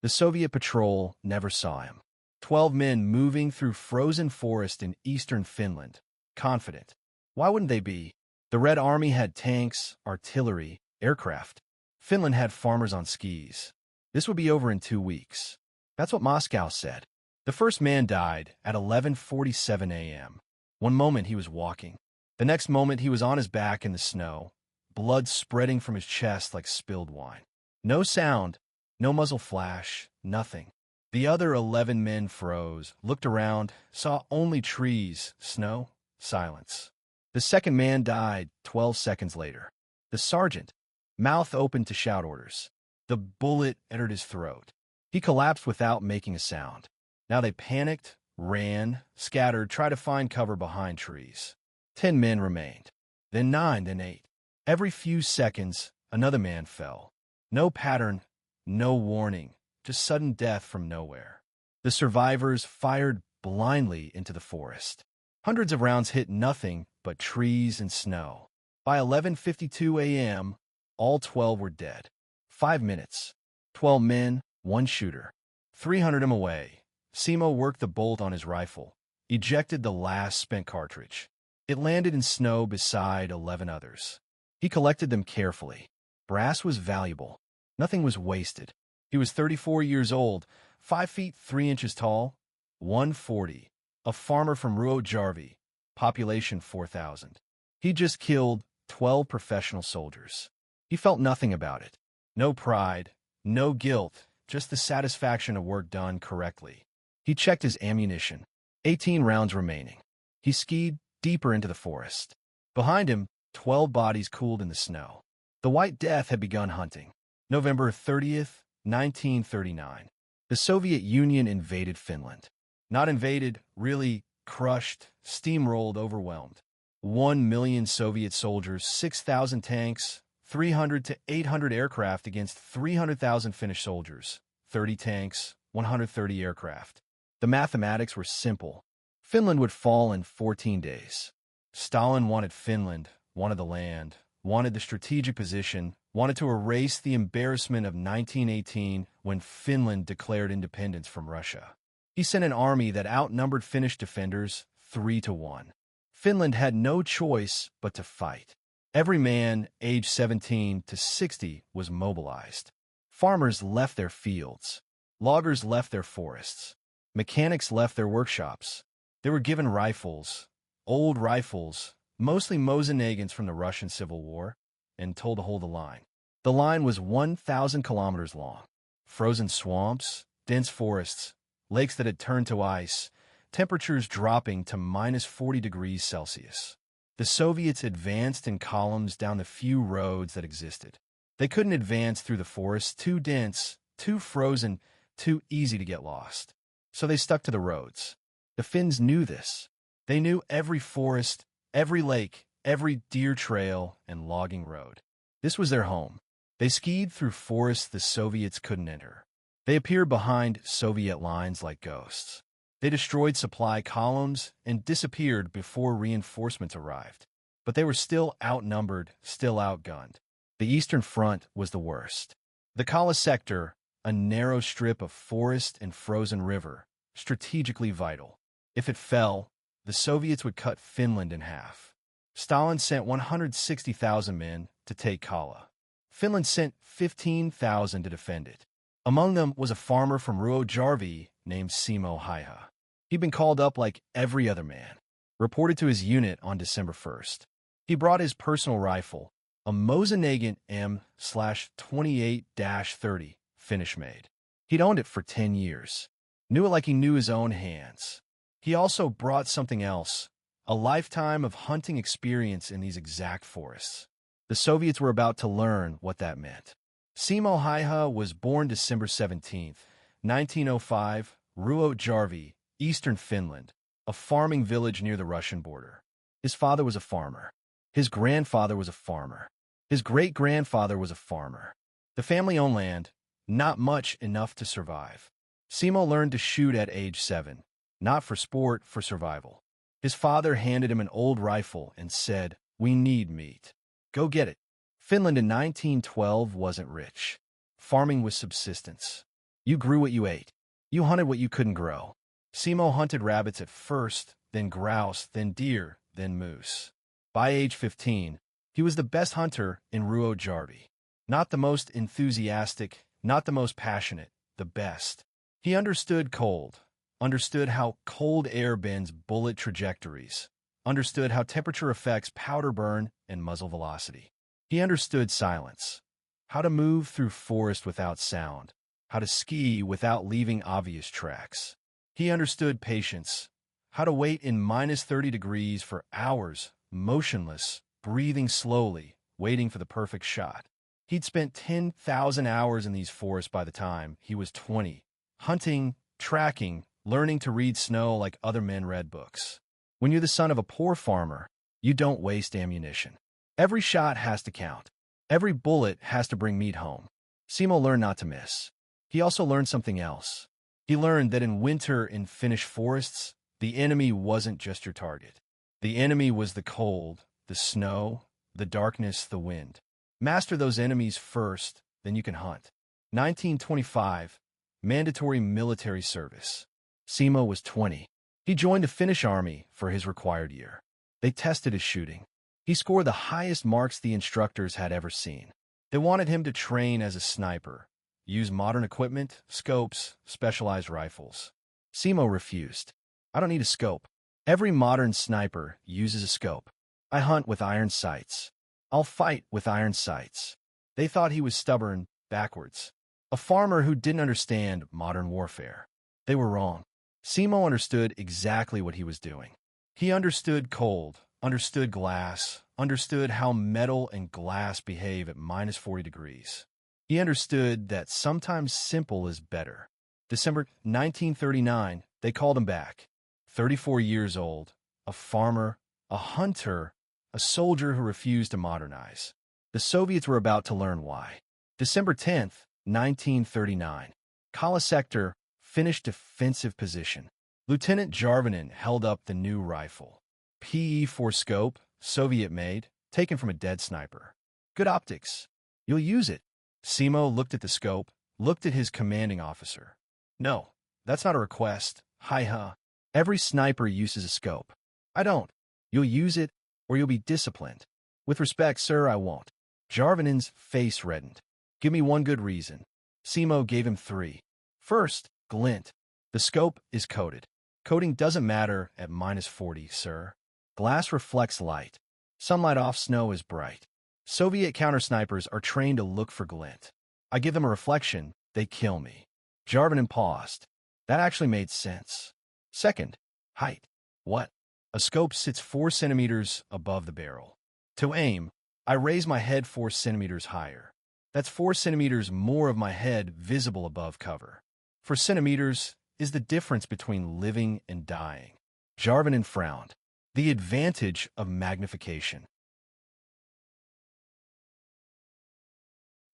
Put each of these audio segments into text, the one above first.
The Soviet patrol never saw him. 12 men moving through frozen forest in eastern Finland, confident. Why wouldn't they be? The Red Army had tanks, artillery, aircraft. Finland had farmers on skis. This would be over in 2 weeks. That's what Moscow said. The first man died at 11:47 a.m. One moment he was walking. The next moment he was on his back in the snow, blood spreading from his chest like spilled wine. No sound, no muzzle flash, nothing. The other 11 men froze, looked around, saw only trees, snow, silence. The second man died 12 seconds later. The sergeant, mouth open to shout orders. The bullet entered his throat. He collapsed without making a sound. Now they panicked, ran, scattered, tried to find cover behind trees. 10 men remained. Then 9, then 8. Every few seconds, another man fell. No pattern, no warning, just sudden death from nowhere. The survivors fired blindly into the forest. Hundreds of rounds hit nothing but trees and snow. By 11:52 a.m., all 12 were dead. 5 minutes. 12 men, 1 shooter. 300 him away. Simo worked the bolt on his rifle, ejected the last spent cartridge. It landed in snow beside 11 others. He collected them carefully. Brass was valuable. Nothing was wasted. He was 34 years old, 5 feet 3 inches tall, 140, a farmer from WWII, population 4,000. He just killed 12 professional soldiers. He felt nothing about it. No pride, no guilt, just the satisfaction of work done correctly. He checked his ammunition. 18 rounds remaining. He skied deeper into the forest. Behind him, 12 bodies cooled in the snow. The White Death had begun hunting. November 30th, 1939. The Soviet Union invaded Finland. Not invaded, really crushed, steamrolled, overwhelmed. 1 million Soviet soldiers, 6,000 tanks, 300 to 800 aircraft against 300,000 Finnish soldiers, 30 tanks, 130 aircraft. The mathematics were simple. Finland would fall in 14 days. Stalin wanted Finland, wanted the land, wanted the strategic position, wanted to erase the embarrassment of 1918 when Finland declared independence from Russia. He sent an army that outnumbered Finnish defenders 3-1. Finland had no choice but to fight. Every man aged 17 to 60 was mobilized. Farmers left their fields. Loggers left their forests. Mechanics left their workshops. They were given rifles, old rifles, mostly Mosin-Nagants from the Russian Civil War, and told to hold the line. The line was 1,000 kilometers long. Frozen swamps, dense forests, lakes that had turned to ice, temperatures dropping to minus 40 degrees Celsius. The Soviets advanced in columns down the few roads that existed. They couldn't advance through the forest, too dense, too frozen, too easy to get lost. So they stuck to the roads. The Finns knew this. They knew every forest, every lake, every deer trail and logging road. This was their home. They skied through forests the Soviets couldn't enter. They appeared behind Soviet lines like ghosts. They destroyed supply columns and disappeared before reinforcements arrived. But they were still outnumbered, still outgunned. The Eastern Front was the worst. The Kala sector, a narrow strip of forest and frozen river, strategically vital. If it fell, the Soviets would cut Finland in half. Stalin sent 160,000 men to take Kala. Finland sent 15,000 to defend it. Among them was a farmer from WWII named Simo Häyhä. He'd been called up like every other man, reported to his unit on December 1st. He brought his personal rifle, a Mosin-Nagant M/28-30, Finnish-made. He'd owned it for 10 years, knew it like he knew his own hands. He also brought something else, a lifetime of hunting experience in these exact forests. The Soviets were about to learn what that meant. Simo Häyhä was born December 17, 1905, WWII, eastern Finland, a farming village near the Russian border. His father was a farmer. His grandfather was a farmer. His great-grandfather was a farmer. The family owned land, not much enough to survive. Simo learned to shoot at age 7, not for sport, for survival. His father handed him an old rifle and said, "We need meat. Go get it." Finland in 1912 wasn't rich. Farming was subsistence. You grew what you ate. You hunted what you couldn't grow. Simo hunted rabbits at first, then grouse, then deer, then moose. By age 15, he was the best hunter in WWII. Not the most enthusiastic, not the most passionate, the best. He understood cold, understood how cold air bends bullet trajectories, understood how temperature affects powder burn and muzzle velocity. He understood silence, how to move through forest without sound, how to ski without leaving obvious tracks. He understood patience, how to wait in minus 30 degrees for hours, motionless, breathing slowly, waiting for the perfect shot. He'd spent 10,000 hours in these forests by the time he was 20, hunting, tracking, learning to read snow like other men read books. When you're the son of a poor farmer, you don't waste ammunition. Every shot has to count. Every bullet has to bring meat home. Simo learned not to miss. He also learned something else. He learned that in winter in Finnish forests, the enemy wasn't just your target. The enemy was the cold, the snow, the darkness, the wind. Master those enemies first, then you can hunt. 1925, mandatory military service. Simo was 20. He joined the Finnish army for his required year. They tested his shooting. He scored the highest marks the instructors had ever seen. They wanted him to train as a sniper, use modern equipment, scopes, specialized rifles. Simo refused. I don't need a scope. Every modern sniper uses a scope. I hunt with iron sights. I'll fight with iron sights. They thought he was stubborn, backwards. A farmer who didn't understand modern warfare. They were wrong. Simo understood exactly what he was doing. He understood cold, understood glass, understood how metal and glass behave at minus 40 degrees. He understood that sometimes simple is better. December 1939, they called him back. 34 years old, a farmer, a hunter, a soldier who refused to modernize. The Soviets were about to learn why. December 10th, 1939. Kala sector, Finnish defensive position. Lieutenant Jarvinen held up the new rifle. PE-4 scope, Soviet-made, taken from a dead sniper. Good optics. You'll use it. Simo looked at the scope, looked at his commanding officer. No, that's not a request. Hi-ha. Every sniper uses a scope. I don't. You'll use it, or you'll be disciplined. With respect, sir, I won't. Jarvinen's face reddened. Give me one good reason. Simo gave him 3. First, glint. The scope is coated. Coating doesn't matter at minus 40, sir. Glass reflects light. Sunlight off snow is bright. Soviet counter-snipers are trained to look for glint. I give them a reflection, they kill me. Jarvinen paused. That actually made sense. Second, height. What? A scope sits 4 centimeters above the barrel. To aim, I raise my head 4 centimeters higher. That's 4 centimeters more of my head visible above cover. 4 centimeters is the difference between living and dying. Jarvinen frowned. The advantage of magnification.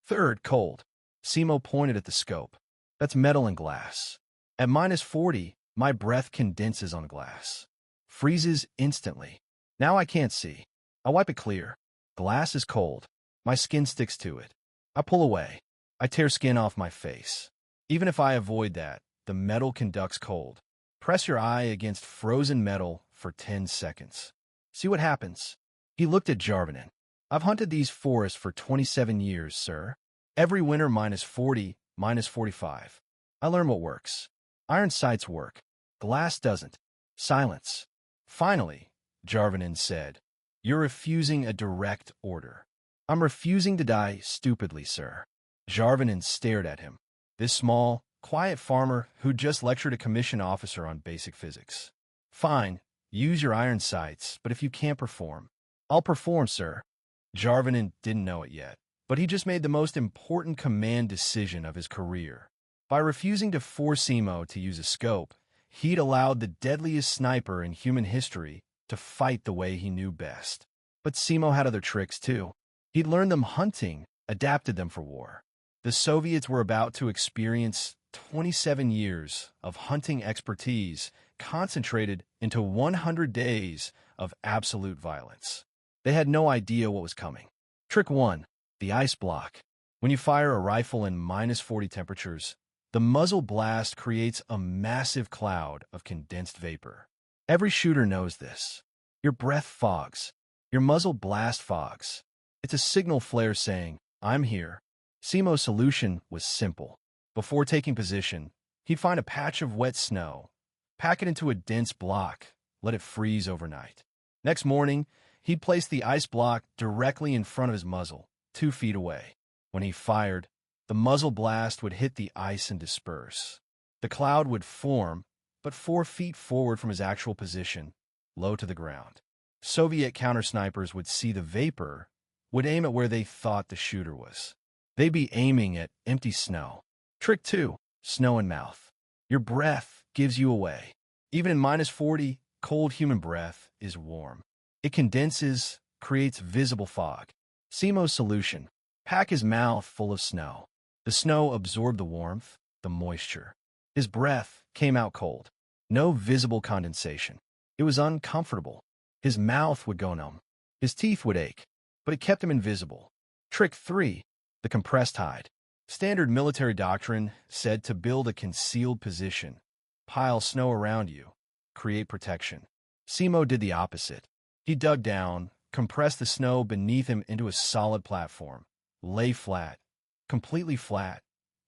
Third, cold. Simo pointed at the scope. That's metal and glass. At minus 40, my breath condenses on glass. Freezes instantly. Now I can't see. I wipe it clear. Glass is cold. My skin sticks to it. I pull away. I tear skin off my face. Even if I avoid that, the metal conducts cold. Press your eye against frozen metal for 10 seconds. See what happens. He looked at Jarvinen. I've hunted these forests for 27 years, sir. Every winter minus 40, minus 45. I learn what works. Iron sights work. Glass doesn't. Silence. Finally, Jarvinen said, you're refusing a direct order. I'm refusing to die stupidly, sir. Jarvinen stared at him. This small, quiet farmer who just lectured a commissioned officer on basic physics. Fine, use your iron sights, but if you can't perform, I'll perform, sir. Jarvinen didn't know it yet, but he just made the most important command decision of his career. By refusing to force Simo to use a scope, he'd allowed the deadliest sniper in human history to fight the way he knew best. But Simo had other tricks, too. He'd learned them hunting, adapted them for war. The Soviets were about to experience 27 years of hunting expertise concentrated into 100 days of absolute violence. They had no idea what was coming. Trick 1. The ice block. When you fire a rifle in minus 40 temperatures, The muzzle blast creates a massive cloud of condensed vapor. Every shooter knows this. Your breath fogs. Your muzzle blast fogs. It's a signal flare saying, "I'm here." Simo's solution was simple. Before taking position, he'd find a patch of wet snow, pack it into a dense block, let it freeze overnight. Next morning, he'd place the ice block directly in front of his muzzle, 2 feet away. When he fired, the muzzle blast would hit the ice and disperse. The cloud would form, but 4 feet forward from his actual position, low to the ground. Soviet counter-snipers would see the vapor, would aim at where they thought the shooter was. They'd be aiming at empty snow. Trick 2. Snow in mouth. Your breath gives you away. Even in -40, cold human breath is warm. It condenses, creates visible fog. Simo's solution: pack his mouth full of snow. The snow absorbed the warmth, the moisture. His breath came out cold. No visible condensation. It was uncomfortable. His mouth would go numb. His teeth would ache, but it kept him invisible. Trick 3. The compressed hide. Standard military doctrine said to build a concealed position, pile snow around you, create protection. Simo did the opposite. He dug down, compressed the snow beneath him into a solid platform, lay flat, completely flat,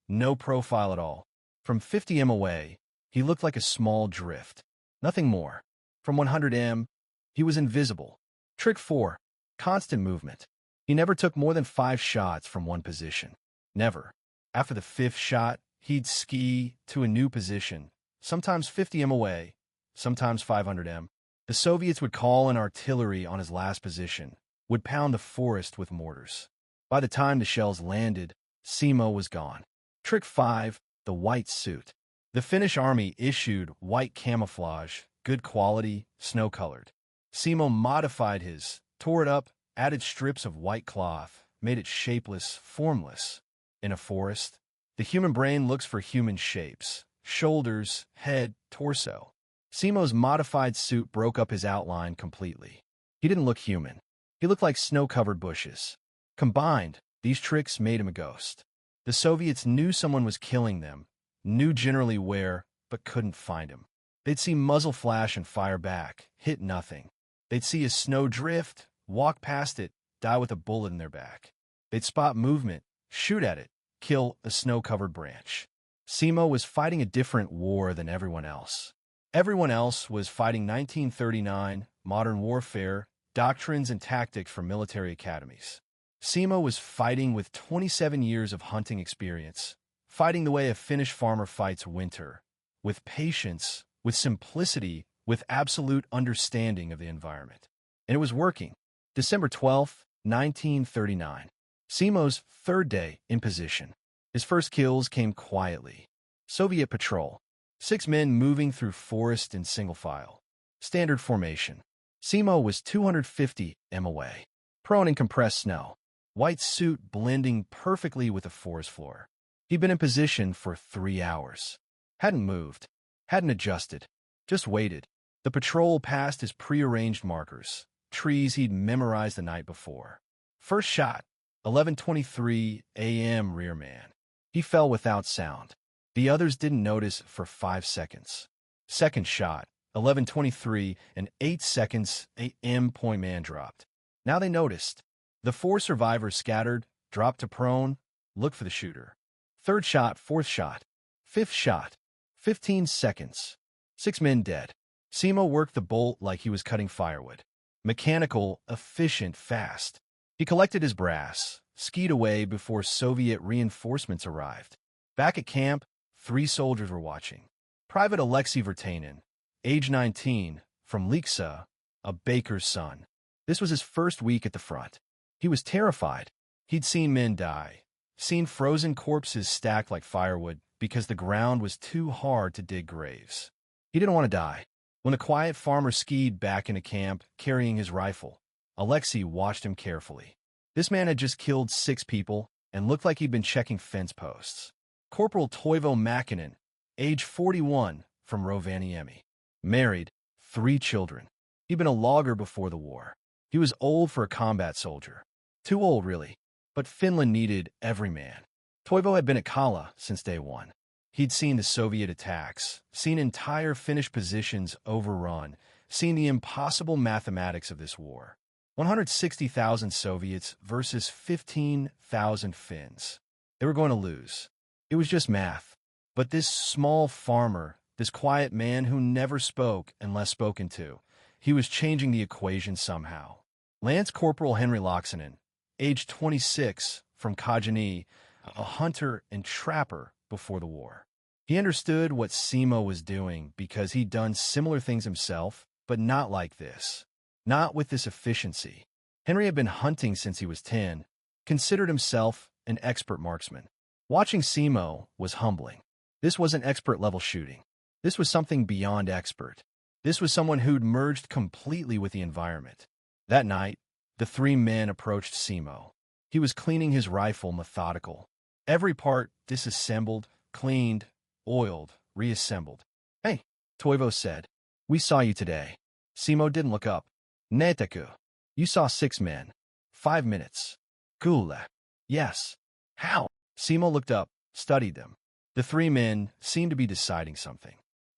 no profile at all. From 50 m away, he looked like a small drift, nothing more. From 100 m, he was invisible. Trick 4. Constant movement. He never took more than 5 shots from one position. Never. After the 5th shot, he'd ski to a new position, sometimes 50 m away, sometimes 500 m. The Soviets would call in artillery on his last position, would pound the forest with mortars. By the time the shells landed, Simo was gone. Trick 5. The white suit. The Finnish army issued white camouflage, good quality, snow-colored. Simo modified his, tore it up, added strips of white cloth, made it shapeless, formless. In a forest, the human brain looks for human shapes: shoulders, head, torso. Simo's modified suit broke up his outline completely. He didn't look human. He looked like snow-covered bushes. Combined, these tricks made him a ghost. The Soviets knew someone was killing them, knew generally where, but couldn't find him. They'd see muzzle flash and fire back, hit nothing. They'd see a snow drift, walk past it, die with a bullet in their back. They'd spot movement, shoot at it, kill a snow-covered branch. Simo was fighting a different war than everyone else. Everyone else was fighting 1939, modern warfare, doctrines and tactics from military academies. Simo was fighting with 27 years of hunting experience, fighting the way a Finnish farmer fights winter, with patience, with simplicity, with absolute understanding of the environment. And it was working. December 12, 1939. Simo's 3rd day in position. His first kills came quietly. Soviet patrol. 6 men moving through forest in single file. Standard formation. Simo was 250 m away. Prone in compressed snow. White suit blending perfectly with the forest floor. He'd been in position for 3 hours. Hadn't moved. Hadn't adjusted. Just waited. The patrol passed his prearranged markers, trees he'd memorized the night before. First shot, 11:23 a.m. rear man. He fell without sound. The others didn't notice for 5 seconds. Second shot, 11:23 and 8 seconds a.m. point man dropped. Now they noticed. The 4 survivors scattered, dropped to prone, looked for the shooter. Third shot, fourth shot, fifth shot, 15 seconds. 6 men dead. Simo worked the bolt like he was cutting firewood. Mechanical, efficient, fast. He collected his brass, skied away before Soviet reinforcements arrived. Back at camp, 3 soldiers were watching. Private Alexei Vertanin, age 19, from Liksa, a baker's son. This was his first week at the front. He was terrified. He'd seen men die, seen frozen corpses stacked like firewood because the ground was too hard to dig graves. He didn't want to die. When the quiet farmer skied back into camp, carrying his rifle, Alexei watched him carefully. This man had just killed 6 people and looked like he'd been checking fence posts. Corporal Toivo Makinen, age 41, from Rovaniemi. Married, 3 children. He'd been a logger before the war. He was old for a combat soldier. Too old, really. But Finland needed every man. Toivo had been at Kala since day one. He'd seen the Soviet attacks, seen entire Finnish positions overrun, seen the impossible mathematics of this war. 160,000 Soviets versus 15,000 Finns. They were going to lose. It was just math. But this small farmer, this quiet man who never spoke unless spoken to, he was changing the equation somehow. Lance Corporal Henry Laaksonen, age 26, from Kajaani, a hunter and trapper before the war. He understood what Simo was doing because he'd done similar things himself, but not like this. Not with this efficiency. Henry had been hunting since he was 10, considered himself an expert marksman. Watching Simo was humbling. This wasn't expert-level shooting. This was something beyond expert. This was someone who'd merged completely with the environment. That night, the three men approached Simo. He was cleaning his rifle, methodical. Every part disassembled, cleaned, oiled, reassembled. "Hey," Toivo said. "We saw you today." Simo didn't look up. "Neteku. You saw 6 men. 5 minutes." "Kyllä." "Yes." "How?" Simo looked up, studied them. The 3 men seemed to be deciding something.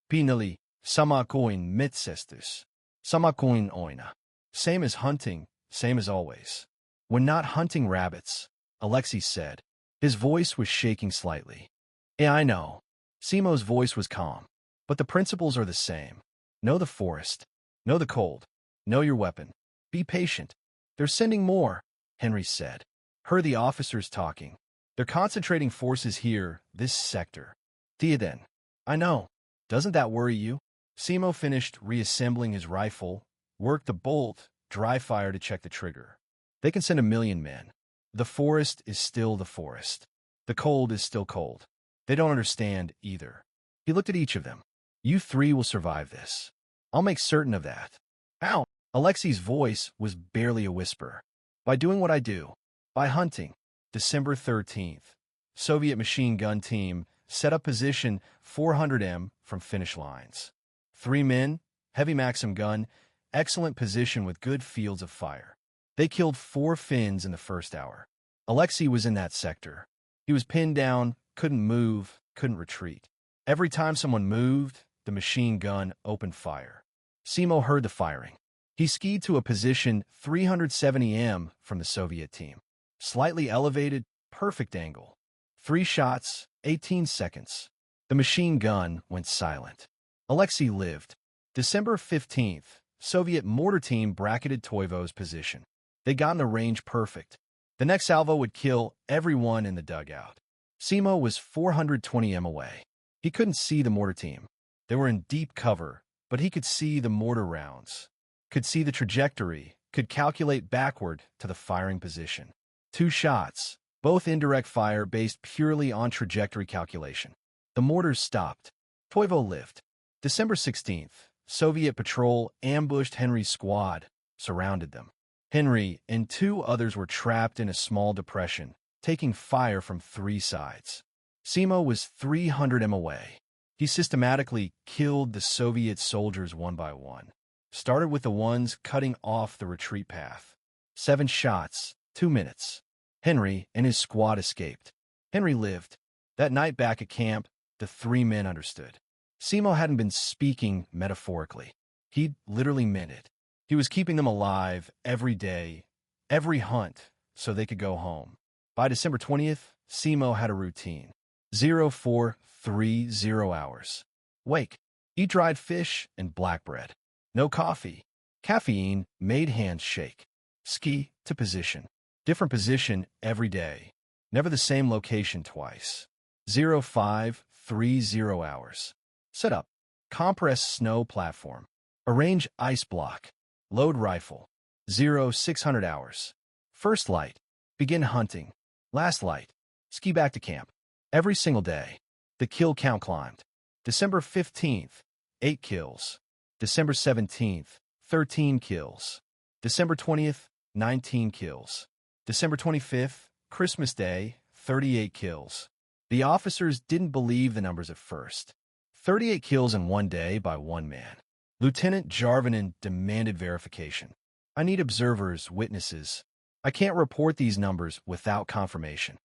"Pinali, sama kuin metsästys. Sama kuin oina." Same as hunting, same as always. "When not hunting rabbits," Alexei said. His voice was shaking slightly. "Yeah, I know." Simo's voice was calm. "But the principles are the same. Know the forest. Know the cold. Know your weapon. Be patient. They're sending more," Henry said. Heard the officers talking. "They're concentrating forces here, this sector." "Then. I know. Doesn't that worry you?" Simo finished reassembling his rifle, worked the bolt, dry fire to check the trigger. "They can send 1,000,000 men. The forest is still the forest. The cold is still cold. They don't understand either." He looked at each of them. "You 3 will survive this. I'll make certain of that." "How?" Alexei's voice was barely a whisper. "By doing what I do. By hunting." December 13th. Soviet machine gun team set up position 400 m from Finnish lines. 3 men, heavy Maxim gun, excellent position with good fields of fire. They killed 4 Finns in the first hour. Alexei was in that sector. He was pinned down, couldn't move, couldn't retreat. Every time someone moved, the machine gun opened fire. Simo heard the firing. He skied to a position 370 m from the Soviet team. Slightly elevated, perfect angle. 3 shots, 18 seconds. The machine gun went silent. Alexei lived. December 15th, Soviet mortar team bracketed Toivo's position. They got in the range perfect. The next salvo would kill everyone in the dugout. Simo was 420 m away. He couldn't see the mortar team. They were in deep cover, but he could see the mortar rounds, could see the trajectory, could calculate backward to the firing position. 2 shots, both indirect fire based purely on trajectory calculation. The mortars stopped. Toivo lived. December 16th, Soviet patrol ambushed Henry's squad, surrounded them. Henry and 2 others were trapped in a small depression, taking fire from 3 sides. Simo was 300 m away. He systematically killed the Soviet soldiers one by one. Started with the ones cutting off the retreat path. 7 shots, 2 minutes. Henry and his squad escaped. Henry lived. That night back at camp, the 3 men understood. Simo hadn't been speaking metaphorically. He'd literally meant it. He was keeping them alive every day, every hunt, so they could go home. By December 20th, Simo had a routine. 0430 hours. Wake. Eat dried fish and black bread. No coffee. Caffeine made hands shake. Ski to position. Different position every day. Never the same location twice. 0530 hours. Set up. Compress snow platform. Arrange ice block. Load rifle. 0600 hours. First light. Begin hunting. Last light. Ski back to camp. Every single day. The kill count climbed. December 15th, 8 kills. December 17th, 13 kills. December 20th, 19 kills. December 25th, Christmas Day, 38 kills. The officers didn't believe the numbers at first. 38 kills in one day by one man. Lieutenant Jarvinen demanded verification. "I need observers, witnesses. I can't report these numbers without confirmation."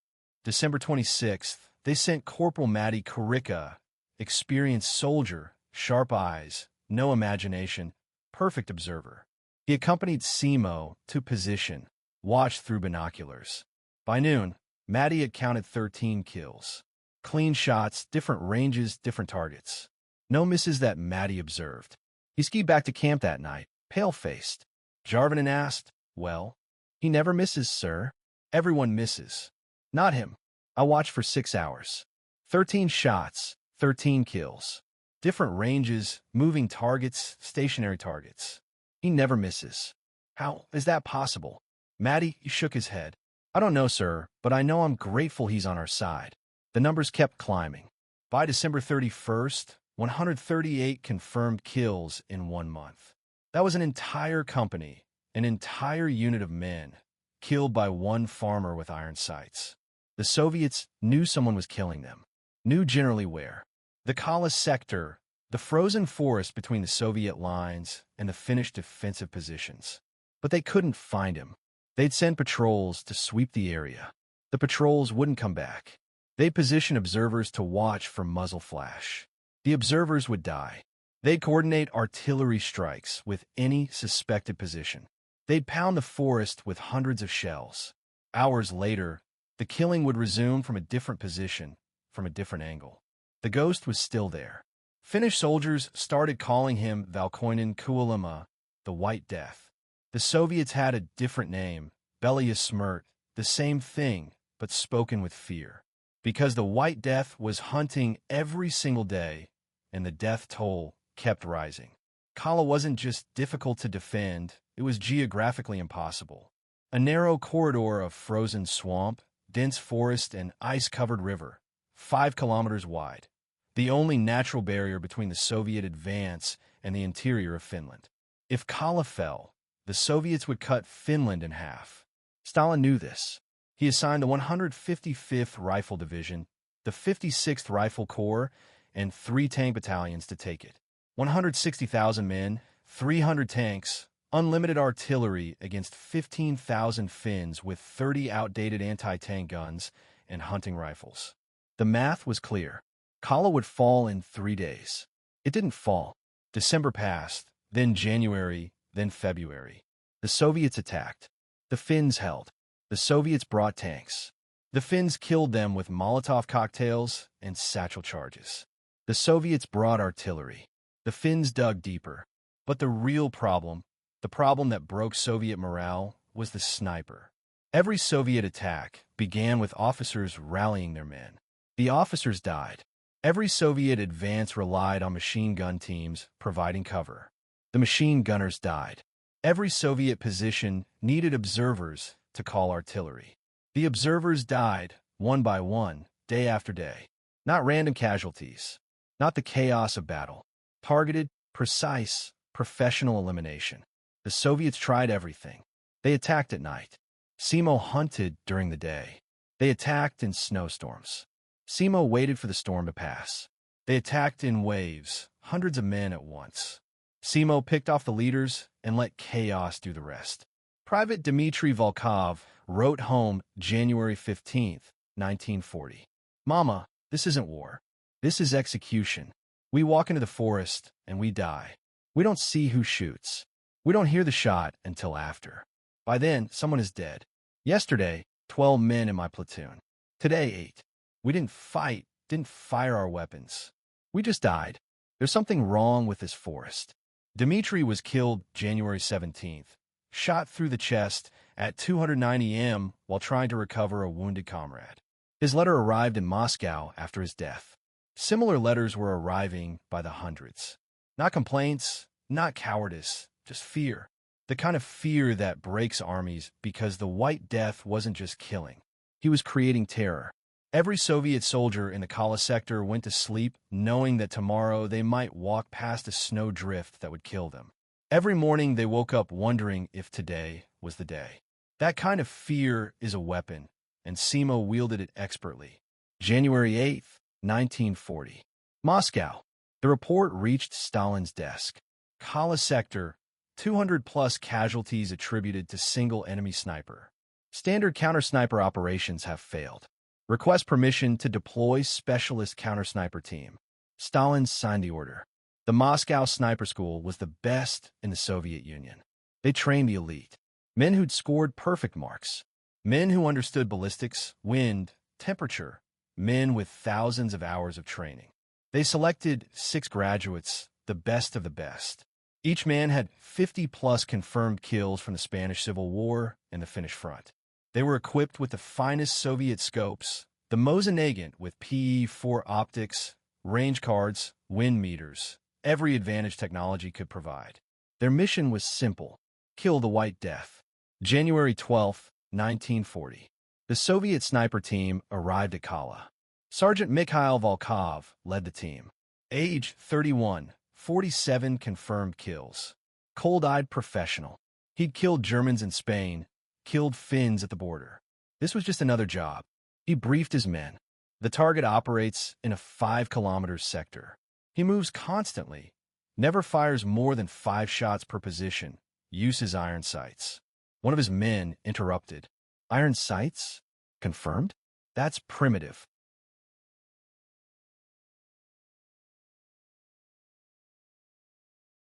December 26th, They sent Corporal Matty Karika, experienced soldier, sharp eyes, no imagination, perfect observer. He accompanied Simo to position, watched through binoculars. By noon, Matty had counted 13 kills. Clean shots, different ranges, different targets. No misses that Matty observed. He skied back to camp that night, pale-faced. Jarvinen asked, "Well?" "He never misses, sir." "Everyone misses." "Not him. I watched for 6 hours. 13 shots, 13 kills. Different ranges, moving targets, stationary targets. He never misses." "How is that possible?" Matty shook his head. "I don't know, sir, but I know I'm grateful he's on our side." The numbers kept climbing. By December 31st, 138 confirmed kills in 1 month. That was an entire company, an entire unit of men, killed by one farmer with iron sights. The Soviets knew someone was killing them, knew generally where. The Kala sector, the frozen forest between the Soviet lines and the Finnish defensive positions. But they couldn't find him. They'd send patrols to sweep the area. The patrols wouldn't come back. They'd position observers to watch for muzzle flash. The observers would die. They'd coordinate artillery strikes with any suspected position. They'd pound the forest with hundreds of shells. Hours later, the killing would resume from a different position, from a different angle. The ghost was still there. Finnish soldiers started calling him Valkoinen Kuolema, the White Death. The Soviets had a different name, Belia Smirt, the same thing, but spoken with fear. Because the White Death was hunting every single day, and the death toll kept rising. Kala wasn't just difficult to defend, it was geographically impossible. A narrow corridor of frozen swamp, dense forest, and ice-covered river, 5 kilometers wide. The only natural barrier between the Soviet advance and the interior of Finland. If Kala fell, the Soviets would cut Finland in half. Stalin knew this. He assigned the 155th Rifle Division, the 56th Rifle Corps, and 3 tank battalions to take it. 160,000 men, 300 tanks, unlimited artillery against 15,000 Finns with 30 outdated anti-tank guns and hunting rifles. The math was clear. Kala would fall in 3 days. It didn't fall. December passed, then January, then February. The Soviets attacked. The Finns held. The Soviets brought tanks. The Finns killed them with Molotov cocktails and satchel charges. The Soviets brought artillery. The Finns dug deeper. But the real problem, the problem that broke Soviet morale, was the sniper. Every Soviet attack began with officers rallying their men. The officers died. Every Soviet advance relied on machine gun teams providing cover. The machine gunners died. Every Soviet position needed observers to call artillery. The observers died, one by one, day after day. Not random casualties. Not the chaos of battle. Targeted, precise, professional elimination. The Soviets tried everything. They attacked at night. Simo hunted during the day. They attacked in snowstorms. Simo waited for the storm to pass. They attacked in waves, hundreds of men at once. Simo picked off the leaders and let chaos do the rest. Private Dmitry Volkov wrote home January 15, 1940. "Mama, this isn't war. This is execution. We walk into the forest and we die. We don't see who shoots. We don't hear the shot until after. By then, someone is dead. Yesterday, 12 men in my platoon. Today, 8. We didn't fight, didn't fire our weapons. We just died. There's something wrong with this forest." Dmitry was killed January 17th, shot through the chest at 290 m while trying to recover a wounded comrade. His letter arrived in Moscow after his death. Similar letters were arriving by the hundreds. Not complaints, not cowardice, just fear. The kind of fear that breaks armies because the White Death wasn't just killing. He was creating terror. Every Soviet soldier in the Kala sector went to sleep knowing that tomorrow they might walk past a snow drift that would kill them. Every morning they woke up wondering if today was the day. That kind of fear is a weapon, and Simo wielded it expertly. January 8th, 1940. Moscow. The report reached Stalin's desk. Kala sector, 200-plus casualties attributed to single enemy sniper. Standard counter-sniper operations have failed. Request permission to deploy specialist counter-sniper team. Stalin signed the order. The Moscow Sniper School was the best in the Soviet Union. They trained the elite. Men who'd scored perfect marks. Men who understood ballistics, wind, temperature. Men with thousands of hours of training. They selected 6 graduates, the best of the best. Each man had 50-plus confirmed kills from the Spanish Civil War and the Finnish front. They were equipped with the finest Soviet scopes, the Mosin-Nagant with PE-4 optics, range cards, wind meters, every advantage technology could provide. Their mission was simple: kill the White Death. January 12, 1940. The Soviet sniper team arrived at Kala. Sergeant Mikhail Volkov led the team. Age 31, 47 confirmed kills. Cold-eyed professional. He'd killed Germans in Spain, killed Finns at the border. This was just another job. He briefed his men. The target operates in a 5-kilometer sector. He moves constantly, never fires more than 5 shots per position, uses iron sights. One of his men interrupted. Iron sights? Confirmed? That's primitive.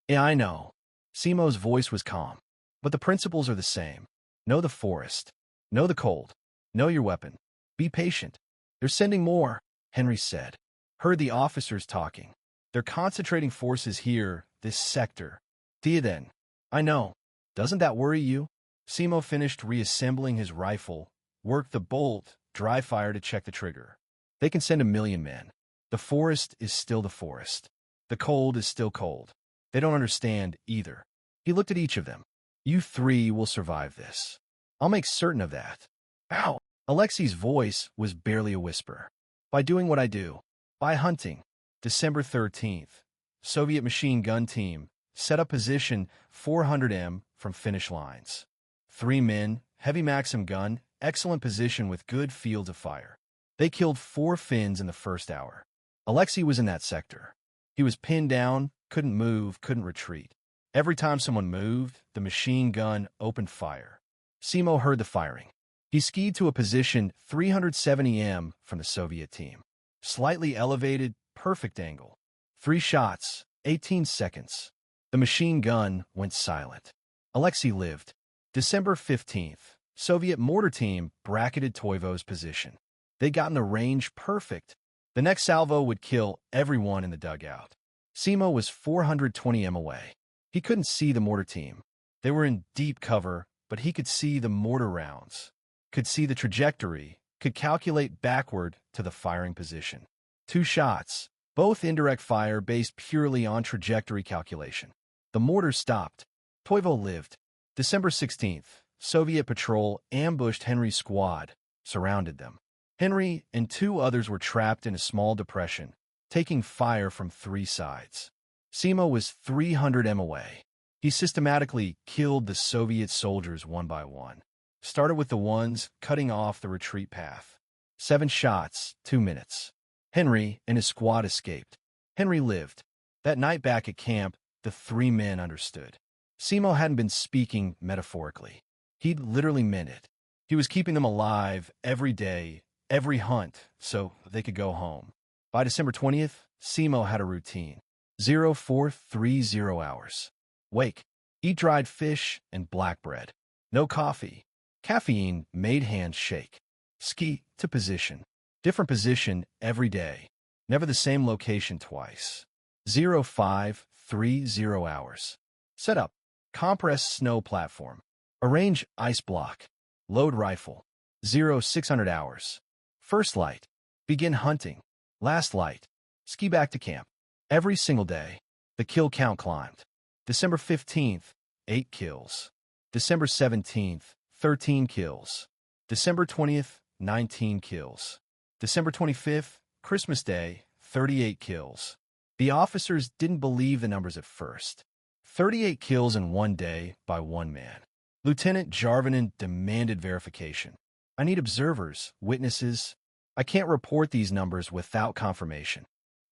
Yeah, I know. Simo's voice was calm. But the principles are the same. Know the forest. Know the cold. Know your weapon. Be patient. They're sending more, Henry said. Heard the officers talking. They're concentrating forces here, this sector. Tia then. I know. Doesn't that worry you? Simo finished reassembling his rifle, worked the bolt, dry fire to check the trigger. They can send 1,000,000 men. The forest is still the forest. The cold is still cold. They don't understand either. He looked at each of them. You 3 will survive this. I'll make certain of that. Ow! Alexei's voice was barely a whisper. By doing what I do. By hunting. December 13th. Soviet machine gun team. Set up position 400 m from Finnish lines. 3 men, heavy Maxim gun, excellent position with good field of fire. They killed 4 Finns in the first hour. Alexei was in that sector. He was pinned down, couldn't move, couldn't retreat. Every time someone moved, the machine gun opened fire. Simo heard the firing. He skied to a position 370 m from the Soviet team. Slightly elevated, perfect angle. 3 shots, 18 seconds. The machine gun went silent. Alexei lived. December 15th. Soviet mortar team bracketed Toivo's position. They got in the range perfect. The next salvo would kill everyone in the dugout. Simo was 420 m away. He couldn't see the mortar team. They were in deep cover, but he could see the mortar rounds, could see the trajectory, could calculate backward to the firing position. 2 shots, both indirect fire based purely on trajectory calculation. The mortar stopped. Toivo lived. December 16th. Soviet patrol ambushed Henry's squad, surrounded them. Henry and 2 others were trapped in a small depression, taking fire from 3 sides. Simo was 300 m away. He systematically killed the Soviet soldiers one by one. Started with the ones cutting off the retreat path. 7 shots, 2 minutes. Henry and his squad escaped. Henry lived. That night back at camp, the 3 men understood. Simo hadn't been speaking metaphorically. He'd literally meant it. He was keeping them alive every day, every hunt, so they could go home. By December 20th, Simo had a routine. 0430 hours. Wake. Eat dried fish and black bread. No coffee. Caffeine made hands shake. Ski to position. Different position every day. Never the same location twice. 0530 hours. Set up. Compress snow platform. Arrange ice block. Load rifle. 0600 hours. First light. Begin hunting. Last light. Ski back to camp. Every single day. The kill count climbed. December 15th, 8 kills. December 17th, 13 kills. December 20th, 19 kills. December 25th, Christmas Day, 38 kills. The officers didn't believe the numbers at first. 38 kills in one day by one man. Lieutenant Jarvinen demanded verification. I need observers, witnesses. I can't report these numbers without confirmation.